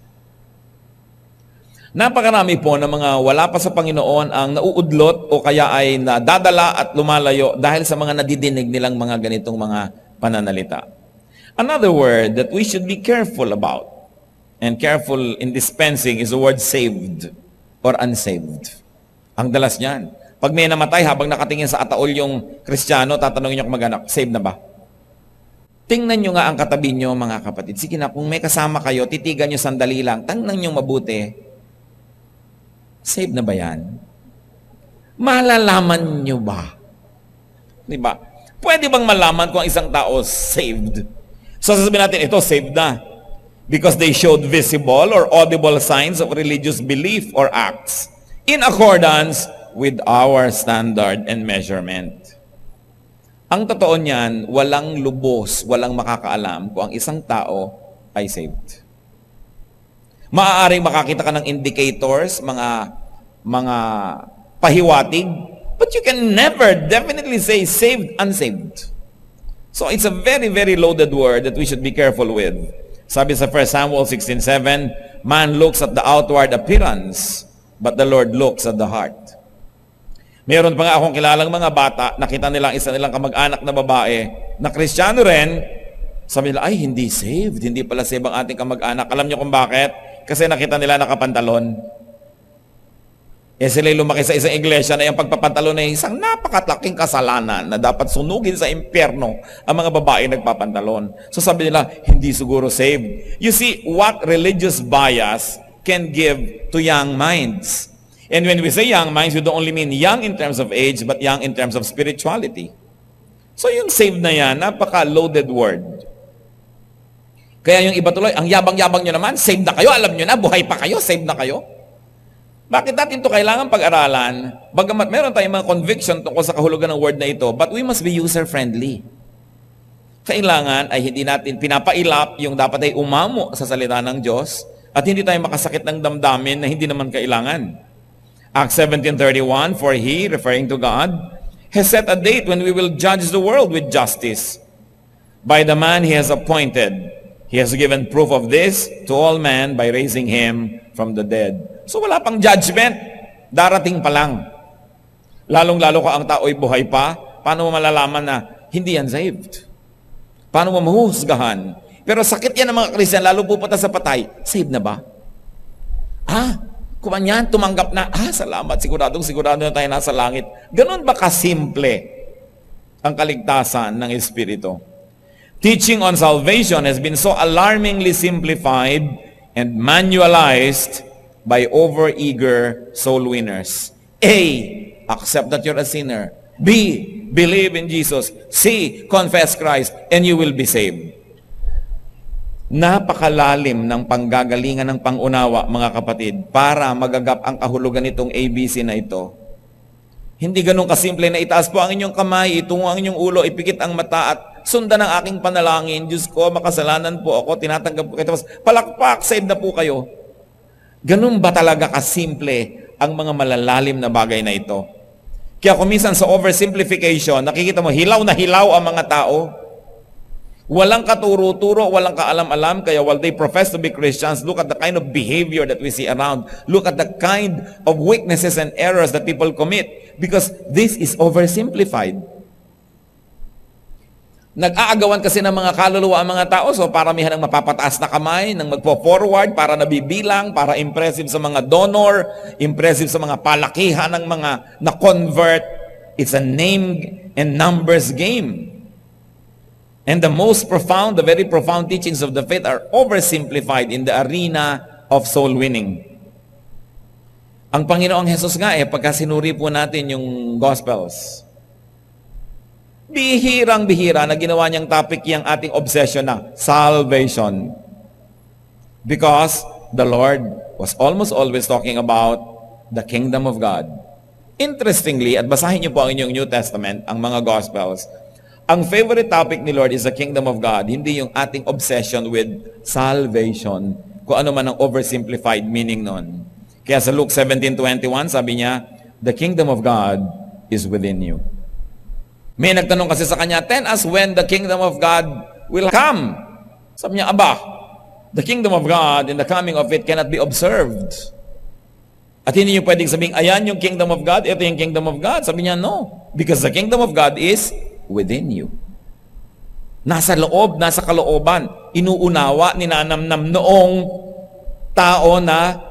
Napakarami po ng mga wala pa sa Panginoon ang nauudlot o kaya ay nadadala at lumalayo dahil sa mga nadidinig nilang mga ganitong mga pananalita. Another word that we should be careful about and careful in dispensing is the word saved or unsaved. Ang dalas niyan. Pag may namatay habang nakatingin sa ataol yung Kristiyano, tatanungin niyo kung mag-anak, saved na ba? Tingnan niyo nga ang katabi niyo mga kapatid. Sige na, kung may kasama kayo, titigan niyo sandali lang, tingnan niyo mabuti. Saved na ba yan? Malalaman nyo ba? Di ba? Pwede bang malaman kung ang isang tao saved? So sasabihin natin, ito saved na. Because they showed visible or audible signs of religious belief or acts in accordance with our standard and measurement. Ang totoo niyan, walang lubos, walang makakaalam kung ang isang tao ay saved. Maaaring makakita ka ng indicators, mga pahiwatig, but you can never definitely say saved, unsaved. So it's a very, very loaded word that we should be careful with. Sabi sa 1 Samuel 16:7, man looks at the outward appearance, but the Lord looks at the heart. Meron pa nga akong kilalang mga bata, nakita nilang isa nilang kamag-anak na babae, na Kristiyano rin, sabi nila, ay, hindi saved, hindi pala saved ang ating kamag-anak. Alam niyo kung bakit? Kasi nakita nila nakapantalon. Sila lumaki sa isang iglesia na yung pagpapantalon ay isang napakalaking kasalanan na dapat sunugin sa impyerno ang mga babae nagpapantalon. So sabi nila, hindi siguro saved. You see, what religious bias can give to young minds. And when we say young minds, we don't only mean young in terms of age, but young in terms of spirituality. So yung saved na yan, napaka-loaded word. Kaya yung iba tuloy, ang yabang-yabang nyo naman, saved na kayo, alam nyo na, buhay pa kayo, saved na kayo. Bakit natin ito kailangan pag-aralan? Bagamat meron tayong mga conviction tungkol sa kahulugan ng word na ito, but we must be user-friendly. Kailangan ay hindi natin pinapailap yung dapat ay umamo sa salita ng Diyos at hindi tayo makasakit ng damdamin na hindi naman kailangan. Acts 17:31, for He, referring to God, has set a date when we will judge the world with justice. By the man He has appointed, He has given proof of this to all men by raising Him from the dead. So wala pang judgment, darating pa lang. Lalong-lalo ka ang tao'y buhay pa, paano mo malalaman na hindi yan saved? Paano mo mahuhusgahan? Pero sakit yan ng mga Kristiyan, lalo pupunta sa patay, saved na ba? Kumanyan, tumanggap na, salamat, sigurado na tayo nasa langit. Ganon ba kasimple ang kaligtasan ng Espiritu? Teaching on salvation has been so alarmingly simplified and manualized by over-eager soul winners. A, accept that you're a sinner. B, believe in Jesus. C, confess Christ and you will be saved. Napakalalim ng panggagalingan ng pangunawa, mga kapatid, para magagap ang kahulugan nitong ABC na ito. Hindi ganun kasimple na itaas po ang inyong kamay, itungo ang inyong ulo, ipikit ang mata at sundan ang aking panalangin. Diyos ko, makasalanan po ako, tinatanggap po kayo. Tapos palakpak, saved na po kayo. Ganun ba talaga kasimple ang mga malalalim na bagay na ito? Kaya kung minsan sa oversimplification, nakikita mo, hilaw na hilaw ang mga tao. Walang katuro-turo, walang kaalam-alam, kaya while they profess to be Christians, look at the kind of behavior that we see around. Look at the kind of weaknesses and errors that people commit because this is oversimplified. Nag-aagawan kasi ng mga kaluluwa ang mga tao, so paramihan ng mapapataas na kamay, ng magpo-forward para nabibilang, para impressive sa mga donor, impressive sa mga palakihan ng mga na-convert. It's a name and numbers game. And the most profound, the very profound teachings of the faith are oversimplified in the arena of soul winning. Ang Panginoong Hesus nga pagka sinuri po natin yung Gospels, bihirang-bihira na ginawa niyang topic yung ating obsession na salvation. Because the Lord was almost always talking about the kingdom of God. Interestingly, at basahin niyo po ang inyong New Testament, ang mga Gospels, ang favorite topic ni Lord is the kingdom of God, hindi yung ating obsession with salvation, kung ano man ang oversimplified meaning nun. Kaya sa Luke 17:21, sabi niya, the kingdom of God is within you. May nagtanong kasi sa kanya, tell us when the kingdom of God will come. Sabi niya, the kingdom of God and the coming of it cannot be observed. At hindi niyo pwedeng sabihin, ayan yung kingdom of God, ito yung kingdom of God. Sabi niya, no. Because the kingdom of God is within you. Nasa loob, nasa kalooban. Inuunawa, ninanamnam noong tao na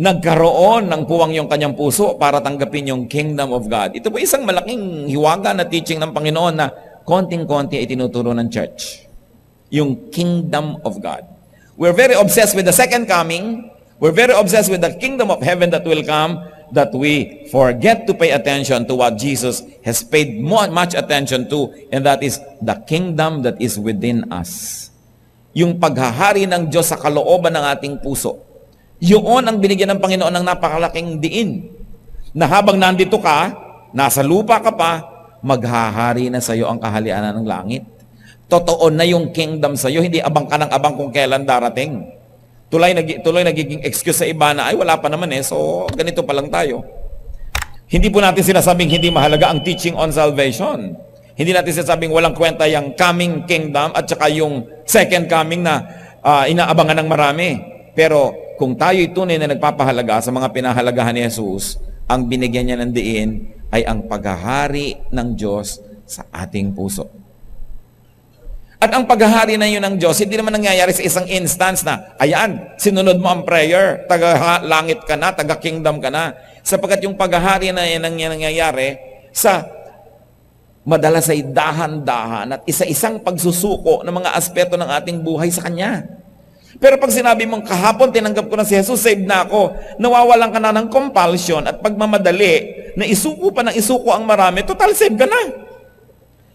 nagkaroon ng puwang yung kanyang puso para tanggapin yung kingdom of God. Ito po isang malaking hiwaga na teaching ng Panginoon na konting-konti ay tinuturo ng church. Yung kingdom of God. We're very obsessed with the second coming. We're very obsessed with the kingdom of heaven that will come, that we forget to pay attention to what Jesus has paid much attention to, and that is the kingdom that is within us. Yung paghahari ng Diyos sa kalooban ng ating puso. Yun ang binigyan ng Panginoon ng napakalaking diin. Na habang nandito ka, nasa lupa ka pa, maghahari na sa iyo ang kaharian ng langit. Totoo na yung kingdom sa'yo, hindi abang ka ng abang kung kailan darating. Tuloy nagiging excuse sa iba na, ay wala pa naman so ganito pa lang tayo. Hindi po natin sinasabing hindi mahalaga ang teaching on salvation. Hindi natin sinasabing walang kwenta yung coming kingdom at saka yung second coming na inaabangan ng marami. Pero kung tayo'y tunay na nagpapahalaga sa mga pinahalagahan ni Jesus, ang binigyan niya ng diin ay ang paghahari ng Diyos sa ating puso. At ang paghahari na yun ng Diyos, hindi naman nangyayari sa isang instance na, ayan, sinunod mo ang prayer, taga-langit ka na, taga-kingdom ka na. Sapagkat yung paghahari na yan ang nangyayari sa madalas ay dahan-dahan at isa-isang pagsusuko ng mga aspeto ng ating buhay sa Kanya. Pero pag sinabi mong kahapon, tinanggap ko na si Jesus, saved na ako, nawawalan ka na ng compulsion at pagmamadali na isuko pa ng isuko ang marami, total saved ka na.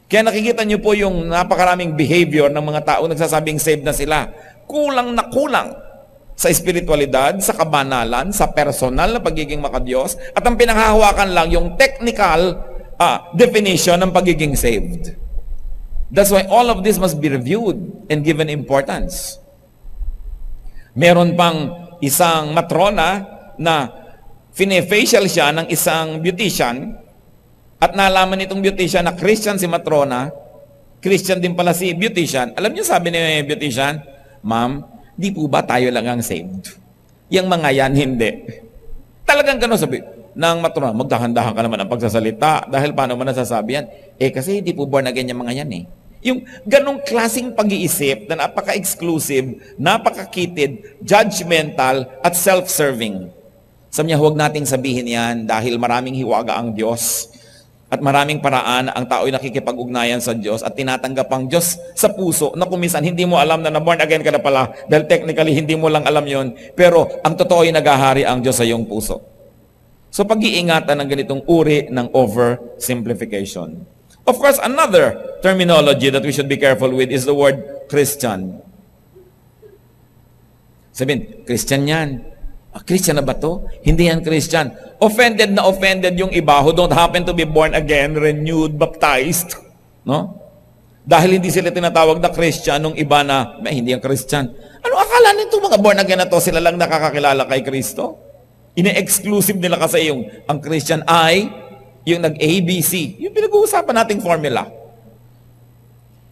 Kaya nakikita niyo po yung napakaraming behavior ng mga tao nagsasabing saved na sila. Kulang na kulang sa espiritualidad, sa kabanalan, sa personal na pagiging makadiyos, at ang pinanghahawakan lang yung technical definition ng pagiging saved. That's why all of this must be reviewed and given importance. Meron pang isang matrona na fine-facial siya ng isang beautician at nalaman itong beautician na Christian si matrona, Christian din pala si beautician. Alam niyo sabi ni beautician, ma'am, di po ba tayo lang ang saved? Yang mga yan, hindi. Talagang gano'n sabi ng matrona, magdahan-dahan ka naman ang pagsasalita dahil paano mo nasasabi yan? Kasi hindi po born again yung mga yan Yung ganong klaseng pag-iisip na napaka-exclusive, napaka-kitid, judgmental, at self-serving. Sabi niya, huwag nating sabihin yan dahil maraming hiwaga ang Diyos at maraming paraan ang tao'y nakikipag-ugnayan sa Diyos at tinatanggap ang Diyos sa puso na kuminsan hindi mo alam na born again ka na pala dahil technically hindi mo lang alam yon, pero ang totoo ay naghahari ang Diyos sa iyong puso. So pag-iingatan ng ganitong uri ng oversimplification. Of course, another terminology that we should be careful with is the word Christian. Sabihin, Christian yan. Christian na ba to? Hindi yan Christian. Offended na offended yung iba who don't happen to be born again, renewed, baptized. No? Dahil hindi sila tinatawag na Christian, nung iba na, hindi yan Christian. Ano akala nito mga born again na to, sila lang nakakakilala kay Kristo? Ine-exclusive nila kasi yung, ang Christian ay yung nag-ABC, yung pinag-uusapan nating formula.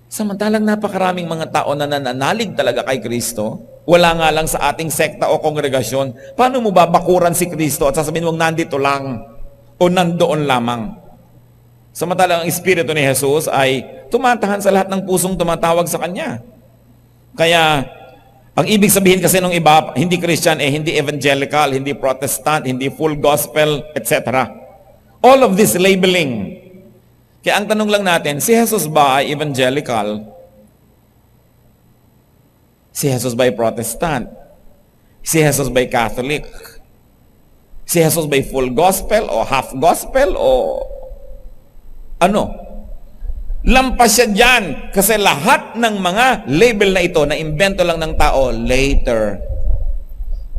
Samantalang napakaraming mga tao na nananalig talaga kay Kristo, wala nga lang sa ating sekta o kongregasyon, paano mo babakuran si Kristo at sasabihin mong nandito lang o nandoon lamang? Samantalang ang Espiritu ni Jesus ay tumatahan sa lahat ng pusong tumatawag sa Kanya. Kaya, ang ibig sabihin kasi ng iba, hindi Christian, hindi evangelical, hindi Protestant, hindi full gospel, etc. All of this labeling. Kaya ang tanong lang natin, si Jesus ba ay evangelical? Si Jesus ba ay Protestant? Si Jesus ba ay Catholic? Si Jesus ba ay full gospel o half gospel o ano? Lampas siya dyan kasi lahat ng mga label na ito na imbento lang ng tao later.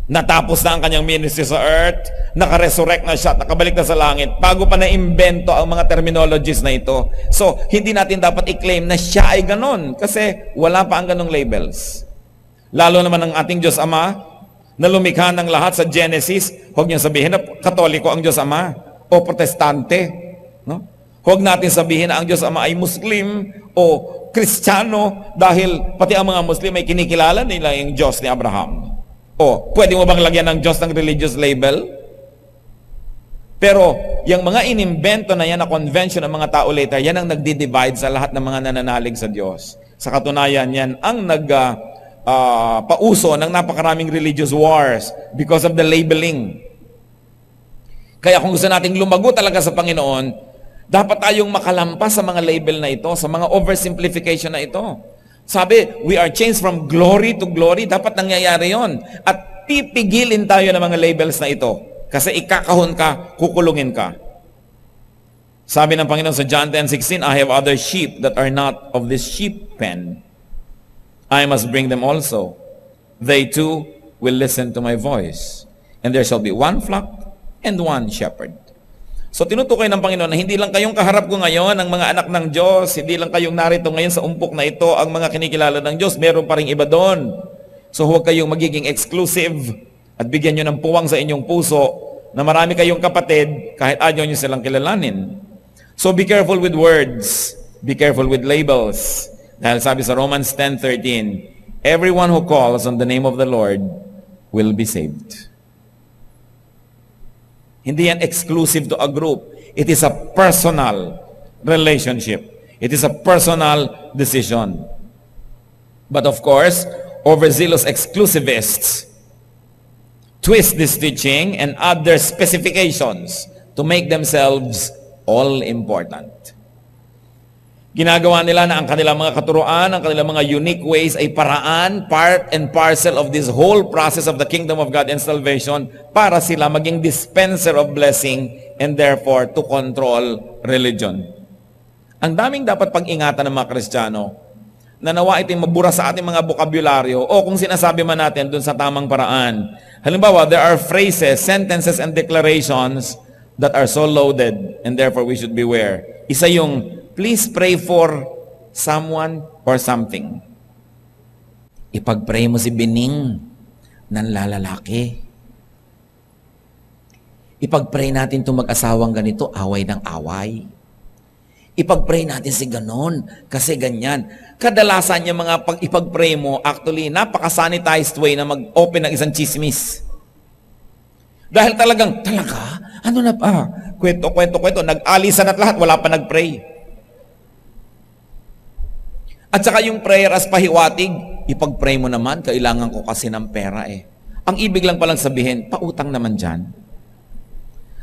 Natapos na ang kanyang ministry sa earth, nakaresurrect na siya, nakabalik na sa langit, bago pa na-imbento ang mga terminologies na ito. So, hindi natin dapat i-claim na siya ay ganon, kasi wala pa ang ganong labels. Lalo naman ang ating Diyos Ama, na lumikha ng lahat sa Genesis, huwag niyang sabihin na Katoliko ang Diyos Ama, o Protestante. No? Huwag natin sabihin na ang Diyos Ama ay Muslim, o Kristiyano, dahil pati ang mga Muslim ay kinikilala nila yung Diyos ni Abraham. Pwede mo bang lagyan ng Diyos ng religious label? Pero, yung mga inimbento na yan na convention ng mga tao later, yan ang nagdi-divide sa lahat ng mga nananalig sa Diyos. Sa katunayan, yan ang pauso ng napakaraming religious wars because of the labeling. Kaya kung gusto nating lumago talaga sa Panginoon, dapat tayong makalampas sa mga label na ito, sa mga oversimplification na ito. Sabi, we are changed from glory to glory. Dapat nangyayari yon. At pipigilin tayo ng mga labels na ito. Kasi ikakahon ka, kukulungin ka. Sabi ng Panginoon sa John 10:16, I have other sheep that are not of this sheep pen. I must bring them also. They too will listen to my voice. And there shall be one flock and one shepherd. So tinutukoy ng Panginoon na hindi lang kayong kaharap ko ngayon, ang mga anak ng Diyos, hindi lang kayong narito ngayon sa umpok na ito, ang mga kinikilala ng Diyos, meron pa ring iba doon. So huwag kayong magiging exclusive at bigyan nyo ng puwang sa inyong puso na marami kayong kapatid kahit ayaw nyo silang kilalanin. So be careful with words, be careful with labels. Dahil sabi sa Romans 10:13, everyone who calls on the name of the Lord will be saved. Hindi yan exclusive to a group. It is a personal relationship. It is a personal decision. But of course, overzealous exclusivists twist this teaching and add their specifications to make themselves all-important. Ginagawa nila na ang kanilang mga katuruan, ang kanilang mga unique ways ay paraan, part and parcel of this whole process of the kingdom of God and salvation para sila maging dispenser of blessing and therefore to control religion. Ang daming dapat pag-ingatan ng mga Kristiyano na nawa ito'y mabura sa ating mga bokabularyo o kung sinasabi man natin dun sa tamang paraan. Halimbawa, there are phrases, sentences, and declarations that are so loaded and therefore we should beware. Isa yung please pray for someone or something. Ipag-pray mo si Bining ng lalalaki. Ipag-pray natin itong mag-asawang ganito, away ng away. Ipag-pray natin si ganon, kasi ganyan. Kadalasan yung mga ipag-pray mo, actually, napaka-sanitized way na mag-open ng isang chismis. Dahil talaga, ano na pa? Kwento, nag-alisan at lahat, wala pa nag-pray. At saka yung prayer as pahiwatig, ipag-pray mo naman, kailangan ko kasi ng pera eh. Ang ibig lang palang sabihin, pautang naman dyan.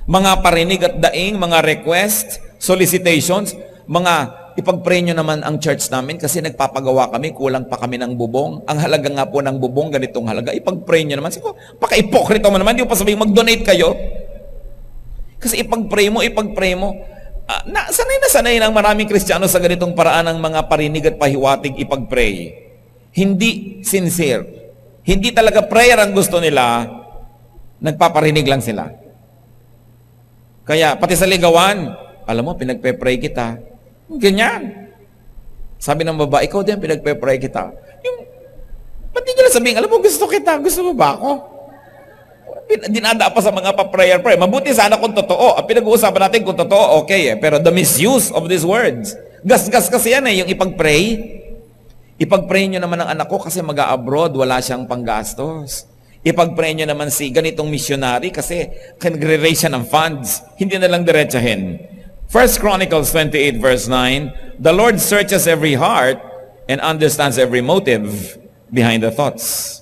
Mga parinig at daing, mga request, solicitations, mga ipag-pray nyo naman ang church namin kasi nagpapagawa kami, kulang pa kami ng bubong. Ang halaga nga po ng bubong, ganitong halaga. Ipag-pray nyo naman. Sige, paka-ipokrito mo naman, di mo pa sabihin, mag-donate kayo. Kasi ipag-pray mo. Sanay ng maraming Kristiyano sa ganitong paraan ng mga parinig at pahiwatig ipag-pray. Hindi sincere. Hindi talaga prayer ang gusto nila, nagpaparinig lang sila. Kaya, pati sa ligawan, alam mo, pinagpe-pray kita. Ganyan. Sabi ng babae, ikaw din, pinagpe-pray kita. Ba't di nyo na sabihin, alam mo, gusto kita, gusto mo ba ako? Dinada pa sa mga pa-prayer. Mabuti sana kung totoo. Ang pinag-uusapan natin kung totoo, okay eh. Pero the misuse of these words. Gas-gas kasi yan eh, yung ipag-pray. Ipag-pray nyo naman ang anak ko kasi mag-a-abroad, wala siyang panggastos. Ipag-pray nyo naman si ganitong missionary kasi nagre-raise siya ng funds. Hindi na lang diretsahin. 1 Chronicles 28 verse 9, the Lord searches every heart and understands every motive behind the thoughts.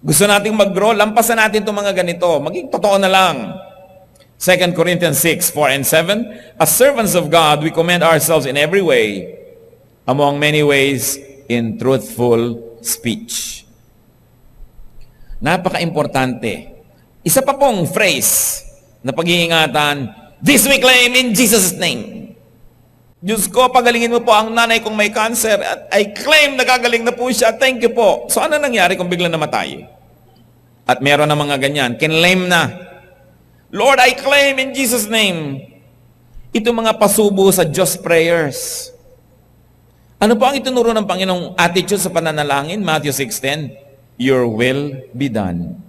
Gusto nating mag-grow, lampasan natin itong mga ganito. Maging totoo na lang. 2 Corinthians 6, 4 and 7, as servants of God, we commend ourselves in every way, among many ways, in truthful speech. Napaka-importante. Isa pa pong phrase na pag-iingatan, this we claim in Jesus' name. Diyos ko, pagalingin mo po ang nanay kong may cancer at I claim na gagaling na po siya. Thank you po. So ano nangyari kung bigla namatay? At meron na mga ganyan. Kinlaim na. Lord, I claim in Jesus' name. Ito mga pasubo sa Diyos prayers. Ano po ang itinuro ng Panginoong attitude sa pananalangin? Matthew 6:10, your will be done.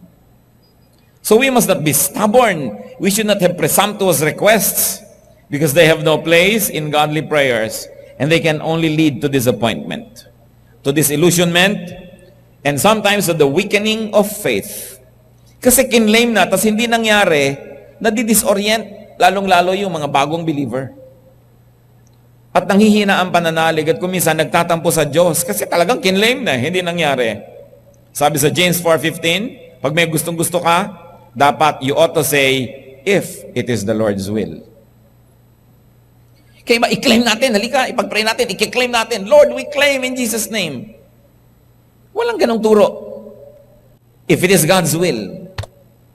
So we must not be stubborn. We should not have presumptuous requests because they have no place in godly prayers and they can only lead to disappointment, to disillusionment, and sometimes to the weakening of faith. Kasi kinlaim na, tas hindi nangyari, nadidisorient, lalong-lalo yung mga bagong believer. At nanghihina ang pananalig at kuminsan nagtatampo sa Diyos kasi talagang kinlaim na, hindi nangyari. Sabi sa James 4:15, pag may gustong-gusto ka, dapat you ought to say, if it is the Lord's will. Kaya ba, i-claim natin, halika, ipag-pray natin, i-claim natin, Lord, we claim in Jesus' name. Walang ganong turo. If it is God's will,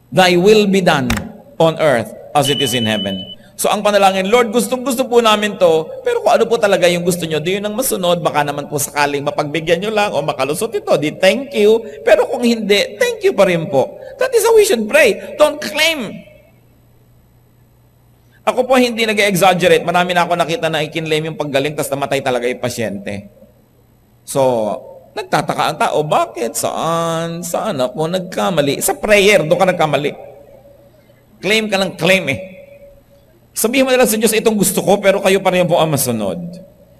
thy will be done on earth as it is in heaven. So ang panalangin, Lord, gustong-gusto po namin to, pero kung ano po talaga yung gusto nyo, di yun ang masunod, baka naman po sakaling mapagbigyan nyo lang o makalusot ito, di thank you. Pero kung hindi, thank you pa rin po. That is how we should pray. Don't claim. Ako po hindi nag-exaggerate. Marami na ako nakita na ikinlame yung paggaling tapos namatay talaga yung pasyente. So, nagtataka ang tao, bakit? Saan? Saan ako nagkamali? Sa prayer, doon ka nagkamali. Claim ka ng claim eh. Sabihin mo na lang sa Diyos, itong gusto ko, pero kayo pa rin po ang masunod.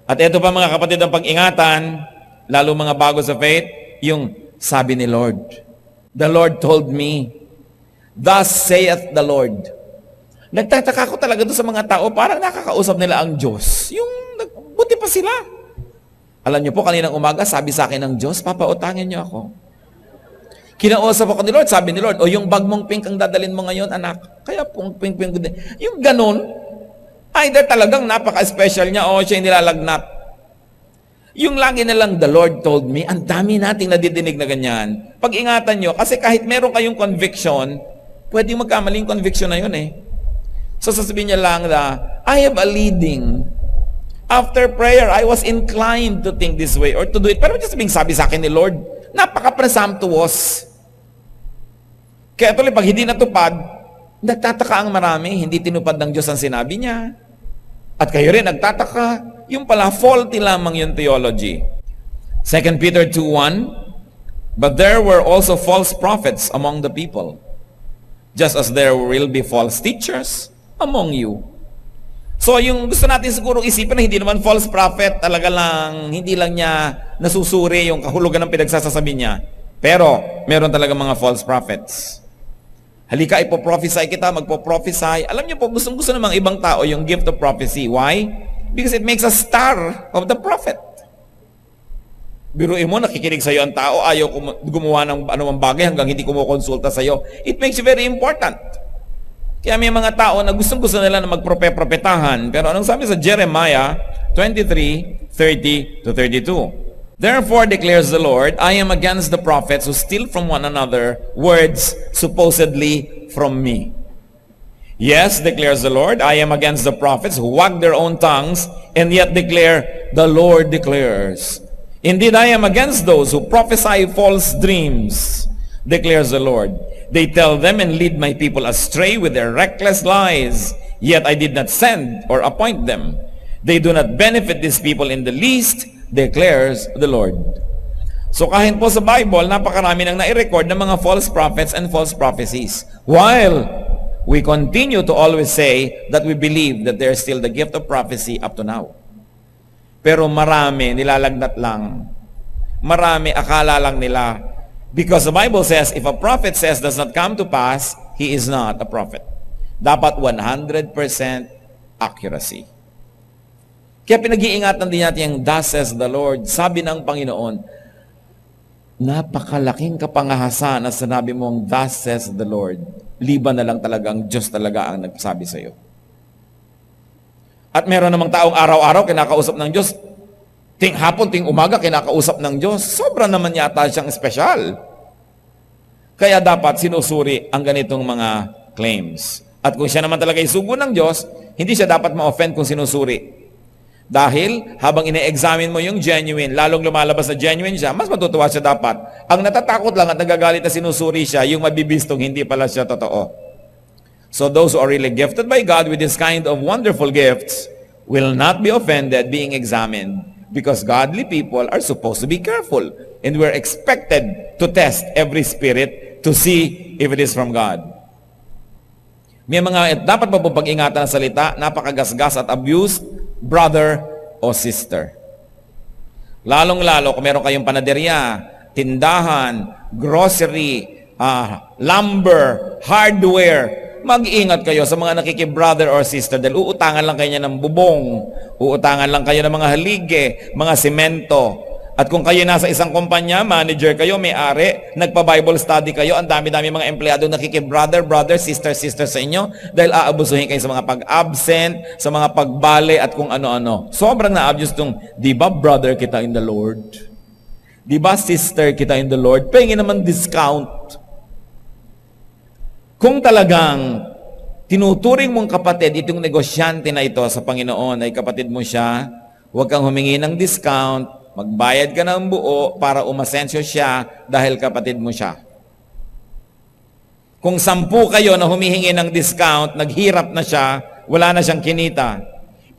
At ito pa mga kapatid ang pag-ingatan, lalo mga bago sa faith, yung sabi ni Lord. The Lord told me, thus saith the Lord. Nagtataka ko talaga doon sa mga tao, parang nakakausap nila ang Diyos. Yung buti pa sila. Alam niyo po, kaninang umaga, sabi sa akin ng Diyos, papautangin niyo ako. Kinausap ako ni Lord, sabi ni Lord, o yung bag mong pink ang dadalin mo ngayon, anak. Kaya pong pink. Yung ganun, either talagang napaka-special niya o siya nilalagnat. Yung lagi na lang, the Lord told me, ang dami nating nadidinig na ganyan. Pag-ingatan nyo, kasi kahit meron kayong conviction, pwede magkamaling conviction na yun eh. So sasabihin niya lang na, I have a leading. After prayer, I was inclined to think this way or to do it. Pero just sabi sa akin ni Lord, napaka-presumptuous. Kaya tuloy, pag hindi natupad, nagtataka ang marami, hindi tinupad ng Diyos ang sinabi niya. At kayo rin nagtataka, yung pala faulty lamang yung theology. 2 Peter 2:1, but there were also false prophets among the people, just as there will be false teachers among you. So yung gusto natin siguro isipin na hindi naman false prophet, talaga lang, hindi lang niya nasusuri yung kahulugan ng pinagsasasabi niya. Pero, meron talaga mga false prophets. Halika, ipoprophesy kita, magpo-prophesy. Alam niyo po, gusto ng mga ibang tao yung gift of prophecy. Why? Because it makes a star of the prophet. Biruin mo, nakikinig sa'yo ang tao, ayaw gumawa ng anumang bagay hanggang hindi kumukonsulta sa'yo. It makes you very important. Kaya may mga tao na gusto nila na magprope-propetahan. Pero anong sabi sa Jeremiah 23:30-32? Therefore declares the Lord, I am against the prophets who steal from one another words supposedly from me. Yes, declares the Lord, I am against the prophets who wag their own tongues and yet declare, the Lord declares. Indeed, I am against those who prophesy false dreams, declares the Lord. They tell them and lead my people astray with their reckless lies, yet I did not send or appoint them. They do not benefit these people in the least, declares the Lord. So kahit po sa Bible, napakarami nang nai-record ng mga false prophets and false prophecies. While we continue to always say that we believe that there is still the gift of prophecy up to now. Pero marami, nilalagnat lang. Marami, akala lang nila. Because the Bible says, if a prophet says does not come to pass, he is not a prophet. Dapat 100% accuracy. Kaya pinag-iingatan din natin yung thus says the Lord. Sabi ng Panginoon, napakalaking kapangahasan na sinabi mong thus says the Lord. Liban na lang talagang Diyos talaga ang nagsabi sa iyo. At meron namang taong araw-araw kinakausap ng Diyos. Ting hapon, ting umaga, kinakausap ng Diyos. Sobra naman yata siyang espesyal. Kaya dapat sinusuri ang ganitong mga claims. At kung siya naman talaga isugo ng Diyos, hindi siya dapat ma-offend kung sinusuri. Dahil habang ine-examine mo yung genuine, lalong lumalabas na genuine siya, mas matutuwa siya dapat. Ang natatakot lang at nagagalit na sinusuri siya, yung mabibistong hindi pala siya totoo. So those who are really gifted by God with this kind of wonderful gifts will not be offended being examined. Because godly people are supposed to be careful. And we're expected to test every spirit to see if it is from God. May mga dapat pa po pag-ingatan ng salita, napakagasgas at abused, brother o sister. Lalong-lalo kung meron kayong panaderya, tindahan, grocery, lumber, hardware, mag-ingat kayo sa mga nakiki-brother or sister dahil uutangan lang kayo ng bubong, uutangan lang kayo ng mga halige, mga semento. At kung kayo nasa isang kumpanya, manager kayo, may-ari, nagpa-Bible study kayo, ang dami-dami mga empleyado nakiki-brother, sister sa inyo dahil aabusuhin kayo sa mga pag-absent, sa mga pagbale at kung ano-ano. Sobrang na-abuse itong, di ba brother kita in the Lord? Di ba sister kita in the Lord? Pahingin naman discount. Kung talagang tinuturing mong kapatid, itong negosyante na ito sa Panginoon ay kapatid mo siya, huwag kang humingi ng discount, magbayad ka ng buo para umasensyo siya dahil kapatid mo siya. Kung 10 kayo na humihingi ng discount, naghirap na siya, wala na siyang kinita.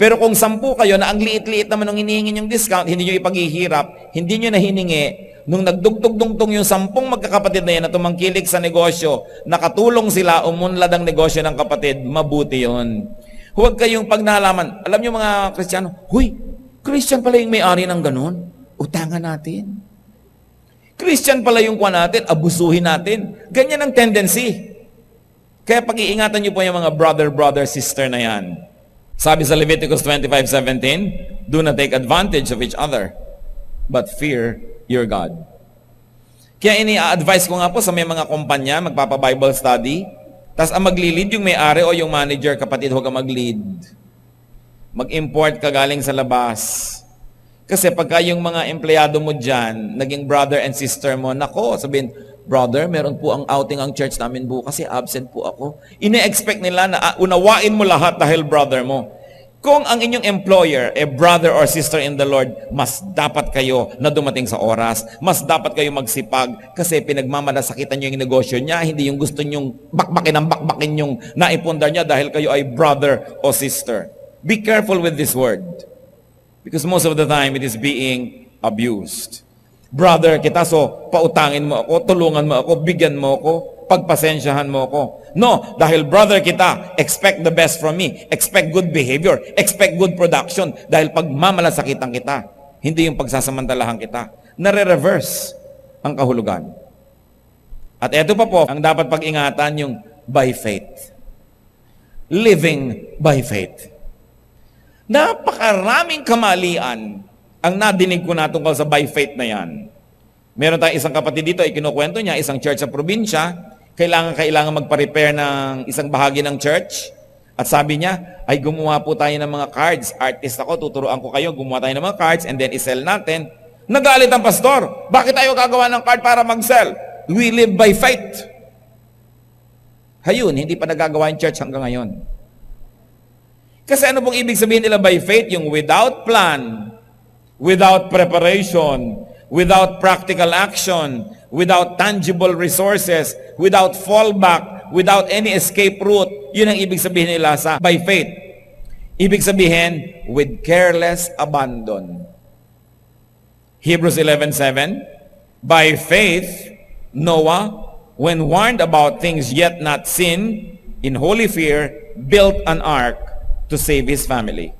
Pero kung 10 kayo na ang liit-liit naman ng hinihingi yung discount, hindi nyo ipaghihirap, hindi nyo na hiningi, nung nagdugtog-dungtong yung 10 magkakapatid na yan na tumangkilik sa negosyo, nakatulong sila, umunlad ang negosyo ng kapatid, mabuti yun. Huwag kayong pag nalaman, alam nyo mga Kristiyano, huy, Christian pala yung may-ari ng ganun, utangan natin. Christian pala yung kuha natin, abusuhin natin. Ganyan ang tendency. Kaya pag-iingatan nyo po yung mga brother, sister na yan. Sabi sa Leviticus 25:17, do not take advantage of each other, but fear your God. Kaya ini-advise ko nga po sa may mga kumpanya, magpapa-Bible study, tas ang magli-lead yung may-ari o yung manager, kapatid, huwag ka mag-lead. Mag-import ka galing sa labas. Kasi pagka yung mga empleyado mo dyan, naging brother and sister mo, nako, sabihin, brother, meron po ang outing ang church namin bukas kasi absent po ako. Ine-expect nila na unawain mo lahat dahil brother mo. Kung ang inyong employer, brother or sister in the Lord, mas dapat kayo na dumating sa oras, mas dapat kayo magsipag kasi pinagmamalasakitan nyo yung negosyo niya, hindi yung gusto nyong bakbakin yung naipundar niya dahil kayo ay brother o sister. Be careful with this word because most of the time it is being abused. Brother kita, so pautangin mo ako, tulungan mo ako, bigyan mo ako, pagpasensyahan mo ako. No, dahil brother kita, expect the best from me. Expect good behavior. Expect good production. Dahil pagmamalasakitan kita, hindi yung pagsasamantalahan kita. Nare-reverse ang kahulugan. At eto pa po, ang dapat pag-ingatan yung by faith. Living by faith. Napakaraming kamalian ang nadinig ko na tungkol sa by faith na yan. Meron tayong isang kapatid dito, ikinukwento niya, isang church sa probinsya, kailangan magpa-repair ng isang bahagi ng church. At sabi niya, ay gumawa po tayo ng mga cards. Artist ako, tuturuan ko kayo, gumawa tayo ng mga cards and then isell natin. Nagalit ang pastor. Bakit tayo gagawa ng card para mag-sell? We live by faith. Hayun, hindi pa nagagawa yung church hanggang ngayon. Kasi ano pong ibig sabihin nila by faith? Yung without plan, without preparation, without practical action, without tangible resources, without fallback, without any escape route. Yun ang ibig sabihin nila sa by faith. Ibig sabihin, with careless abandon. Hebrews 11:7, by faith, Noah, when warned about things yet not seen, in holy fear, built an ark to save his family.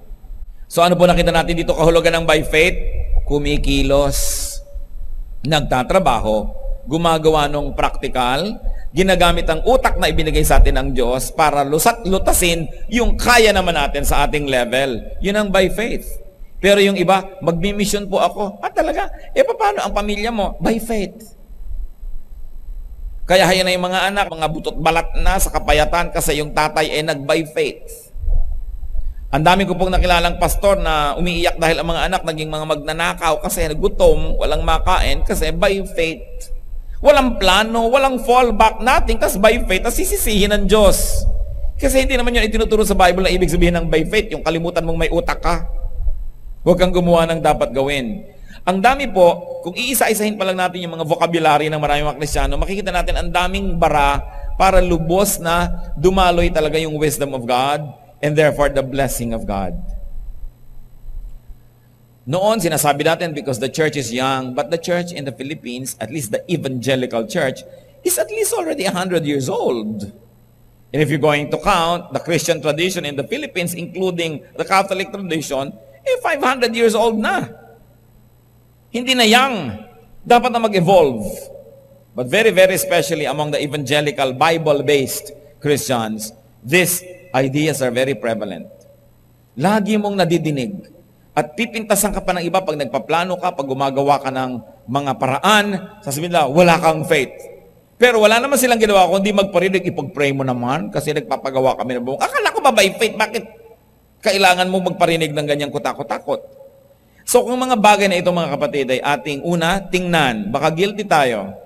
So ano po nakita natin dito kahulugan ng by faith? Kumikilos, nagtatrabaho, gumagawa ng practical, ginagamit ang utak na ibinigay sa atin ng Diyos para lutasin yung kaya naman natin sa ating level. Yun ang by faith. Pero yung iba, magmi-mission po ako. Talaga? Paano ang pamilya mo? By faith. Kaya hayan na yung mga anak, mga butot balat na sa kapayatan kasi yung tatay ay nag-by faith. Ang dami ko pong nakilalang pastor na umiiyak dahil ang mga anak naging mga magnanakaw kasi nagutom, walang makain kasi by faith. Walang plano, walang fallback, nothing, kasi by faith, tas sisisihin ng Diyos. Kasi hindi naman yun itinuturo sa Bible na ibig sabihin ng by faith, yung kalimutan mong may utak ka. Huwag kang gumawa ng dapat gawin. Ang dami po, kung iisa-isahin pa lang natin yung mga vocabulary ng maraming mga Kristiyano, makikita natin ang daming bara para lubos na dumaloy talaga yung wisdom of God and therefore the blessing of God. Noon, sinasabi natin because the church is young, but the church in the Philippines, at least the evangelical church, is at least already 100 years old. And if you're going to count the Christian tradition in the Philippines, including the Catholic tradition, 500 years old na. Hindi na young. Dapat na mag-evolve. But very, very especially among the evangelical, Bible-based Christians, these ideas are very prevalent. Lagi mong nadidinig. At pipintasan ka pa ng iba pag nagpaplano ka, pag gumagawa ka ng mga paraan, sasabihin nila, wala kang faith. Pero wala naman silang ginawa, kundi magparinig, ipag-pray mo naman, kasi nagpapagawa kami ng buong. Akala ko ba by faith? Bakit kailangan mo magparinig ng ganyang kutakot-takot? So kung mga bagay na ito mga kapatid ay ating una, tingnan, baka guilty tayo.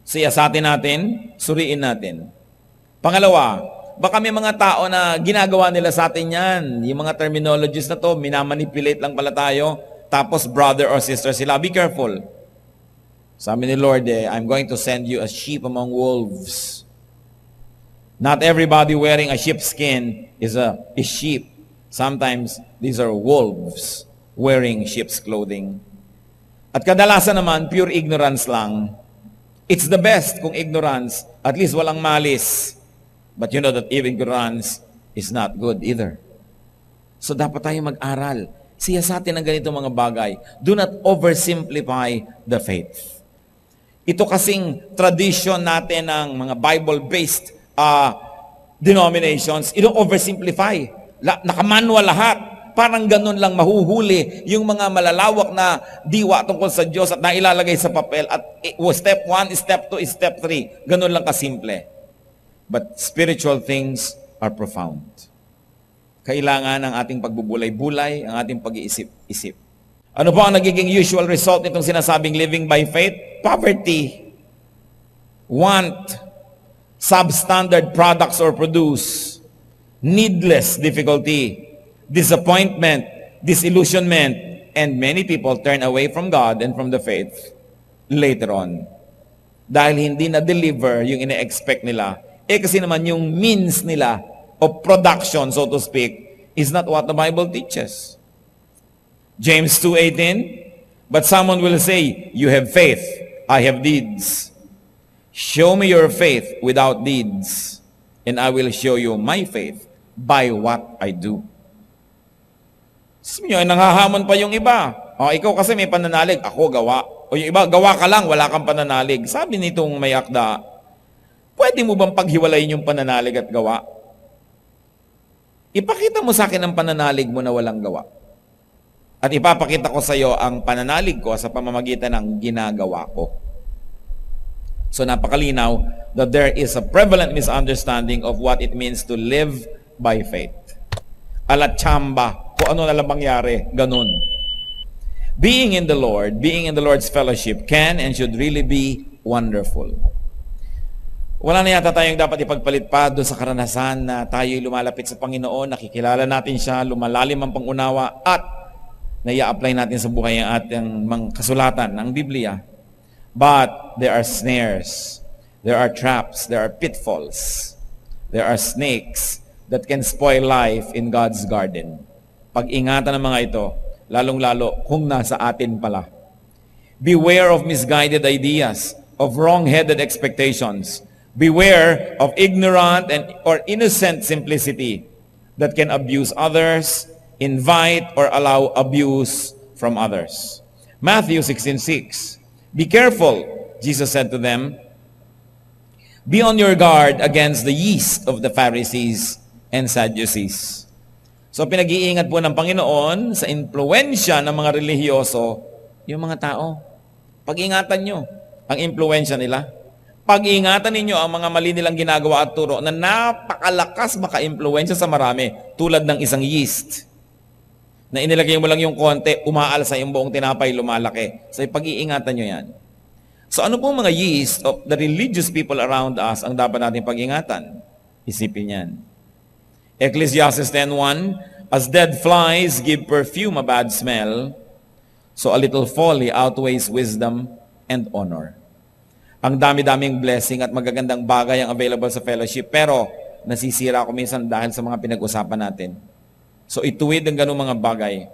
Siyasatin natin, suriin natin. Pangalawa, baka may mga tao na ginagawa nila sa atin yan. Yung mga terminologies na to, minamanipulate lang pala tayo, tapos brother or sister sila. Be careful. Sabi ni Lord, I'm going to send you as sheep among wolves. Not everybody wearing a sheepskin is sheep. Sometimes these are wolves wearing sheep's clothing. At kadalasan naman, pure ignorance lang. It's the best kung ignorance, at least walang malis. But you know that ignorance is not good either. So dapat tayo mag-aral. Siyasatin ang ganito mga bagay. Do not oversimplify the faith. Ito kasing tradition natin ng mga Bible-based denominations, ito oversimplify. Nakamanual lahat. Parang ganun lang mahuhuli yung mga malalawak na diwa tungkol sa Diyos at nailalagay sa papel at step 1, step 2, step 3. Ganun lang kasimple. But spiritual things are profound. Kailangan ang ating pagbubulay-bulay, ang ating pag-iisip-isip. Ano po ang nagiging usual result nitong sinasabing living by faith? Poverty. Want. Substandard products or produce. Needless difficulty. Disappointment. Disillusionment. And many people turn away from God and from the faith later on. Dahil hindi na-deliver yung ine-expect nila. Kasi naman yung means nila of production, so to speak, is not what the Bible teaches. James 2:18, but someone will say, you have faith, I have deeds. Show me your faith without deeds, and I will show you my faith by what I do. Sabi nyo, nanghahamon pa yung iba. Ikaw kasi may pananalig, ako gawa. O yung iba, gawa ka lang, wala kang pananalig. Sabi nitong may akda, pwede mo bang paghiwalayin yung pananalig at gawa? Ipakita mo sa akin ang pananalig mo na walang gawa. At ipapakita ko sa iyo ang pananalig ko sa pamamagitan ng ginagawa ko. So napakalinaw that there is a prevalent misunderstanding of what it means to live by faith. Alat chamba, kung ano na lang mangyari, ganun. Being in the Lord, being in the Lord's fellowship can and should really be wonderful. Wala na yata tayong dapat ipagpalit pa doon sa karanasan na tayo'y lumalapit sa Panginoon, nakikilala natin siya, lumalalim ang pangunawa, at nai-apply natin sa buhay ang ating mga kasulatan ng Biblia. But there are snares, there are traps, there are pitfalls, there are snakes that can spoil life in God's garden. Pag-ingatan ng mga ito, lalong-lalo kung nasa atin pala. Beware of misguided ideas, of wrong-headed expectations. Beware of ignorant or innocent simplicity that can abuse others, invite or allow abuse from others. Matthew 16:6. Be careful, Jesus said to them. Be on your guard against the yeast of the Pharisees and Sadducees. So pinag-iingat po ng Panginoon sa impluwensya ng mga relihiyoso, yung mga tao. Pag-ingatan nyo ang impluwensya nila. Pag-ingatan ninyo ang mga mali nilang ginagawa at turo na napakalakas maka-impluwensya sa marami tulad ng isang yeast na inilagay mo lang yung konti, umaalsa yung buong tinapay, lumalaki. So pag-iingatan nyo yan. So ano pong mga yeast of the religious people around us ang dapat natin pag-ingatan? Isipin yan. Ecclesiastes 10:1, as dead flies give perfume a bad smell, so a little folly outweighs wisdom and honor. Ang dami-daming blessing at magagandang bagay ang available sa fellowship, pero nasisira ako minsan dahil sa mga pinag-usapan natin. So ituwid ang ganung mga bagay.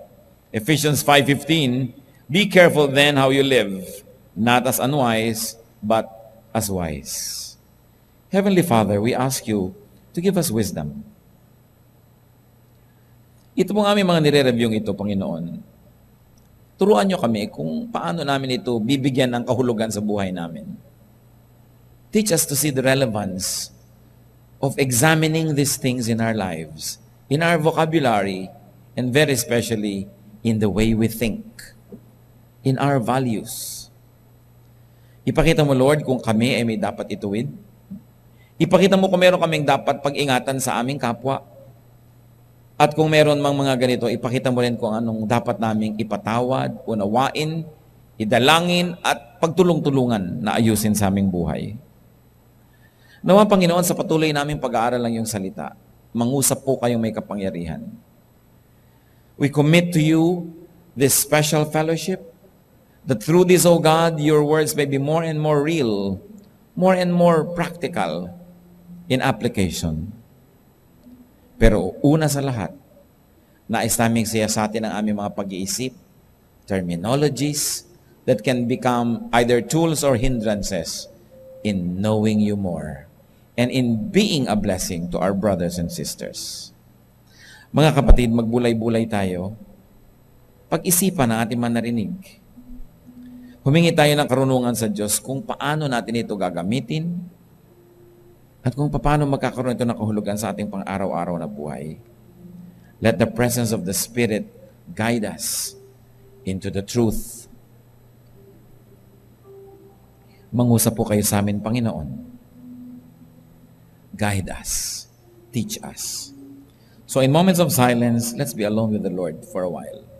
Ephesians 5:15, be careful then how you live, not as unwise, but as wise. Heavenly Father, we ask you to give us wisdom. Ito pong aming mga nire-review ito, Panginoon. Turuan nyo kami kung paano namin ito bibigyan ng kahulugan sa buhay namin. Teach us to see the relevance of examining these things in our lives, in our vocabulary, and very especially in the way we think, in our values. Ipakita mo, Lord, kung kami ay may dapat ituwid. Ipakita mo kung meron kaming dapat pag-ingatan sa aming kapwa. At kung meron mang mga ganito, ipakita mo rin kung anong dapat naming ipatawad, unawain, idalangin, at pagtulong-tulungan na ayusin sa aming buhay. Nawa, Panginoon, sa patuloy naming pag-aaral ng iyong salita, mangusap po kayong may kapangyarihan. We commit to you this special fellowship, that through this, O God, your words may be more and more real, more and more practical, in application. Pero una sa lahat, nais naming siya sa atin ang aming mga pag-iisip, terminologies that can become either tools or hindrances in knowing you more and in being a blessing to our brothers and sisters. Mga kapatid, magbulay-bulay tayo. Pag-isipan ang ating mga narinig. Humingi tayo ng karunungan sa Diyos kung paano natin ito gagamitin at kung paano magkakaroon ito ng kahulugan sa ating pang-araw-araw na buhay. Let the presence of the Spirit guide us into the truth. Mangusap po kayo sa amin, Panginoon. Guide us. Teach us. So in moments of silence, let's be alone with the Lord for a while.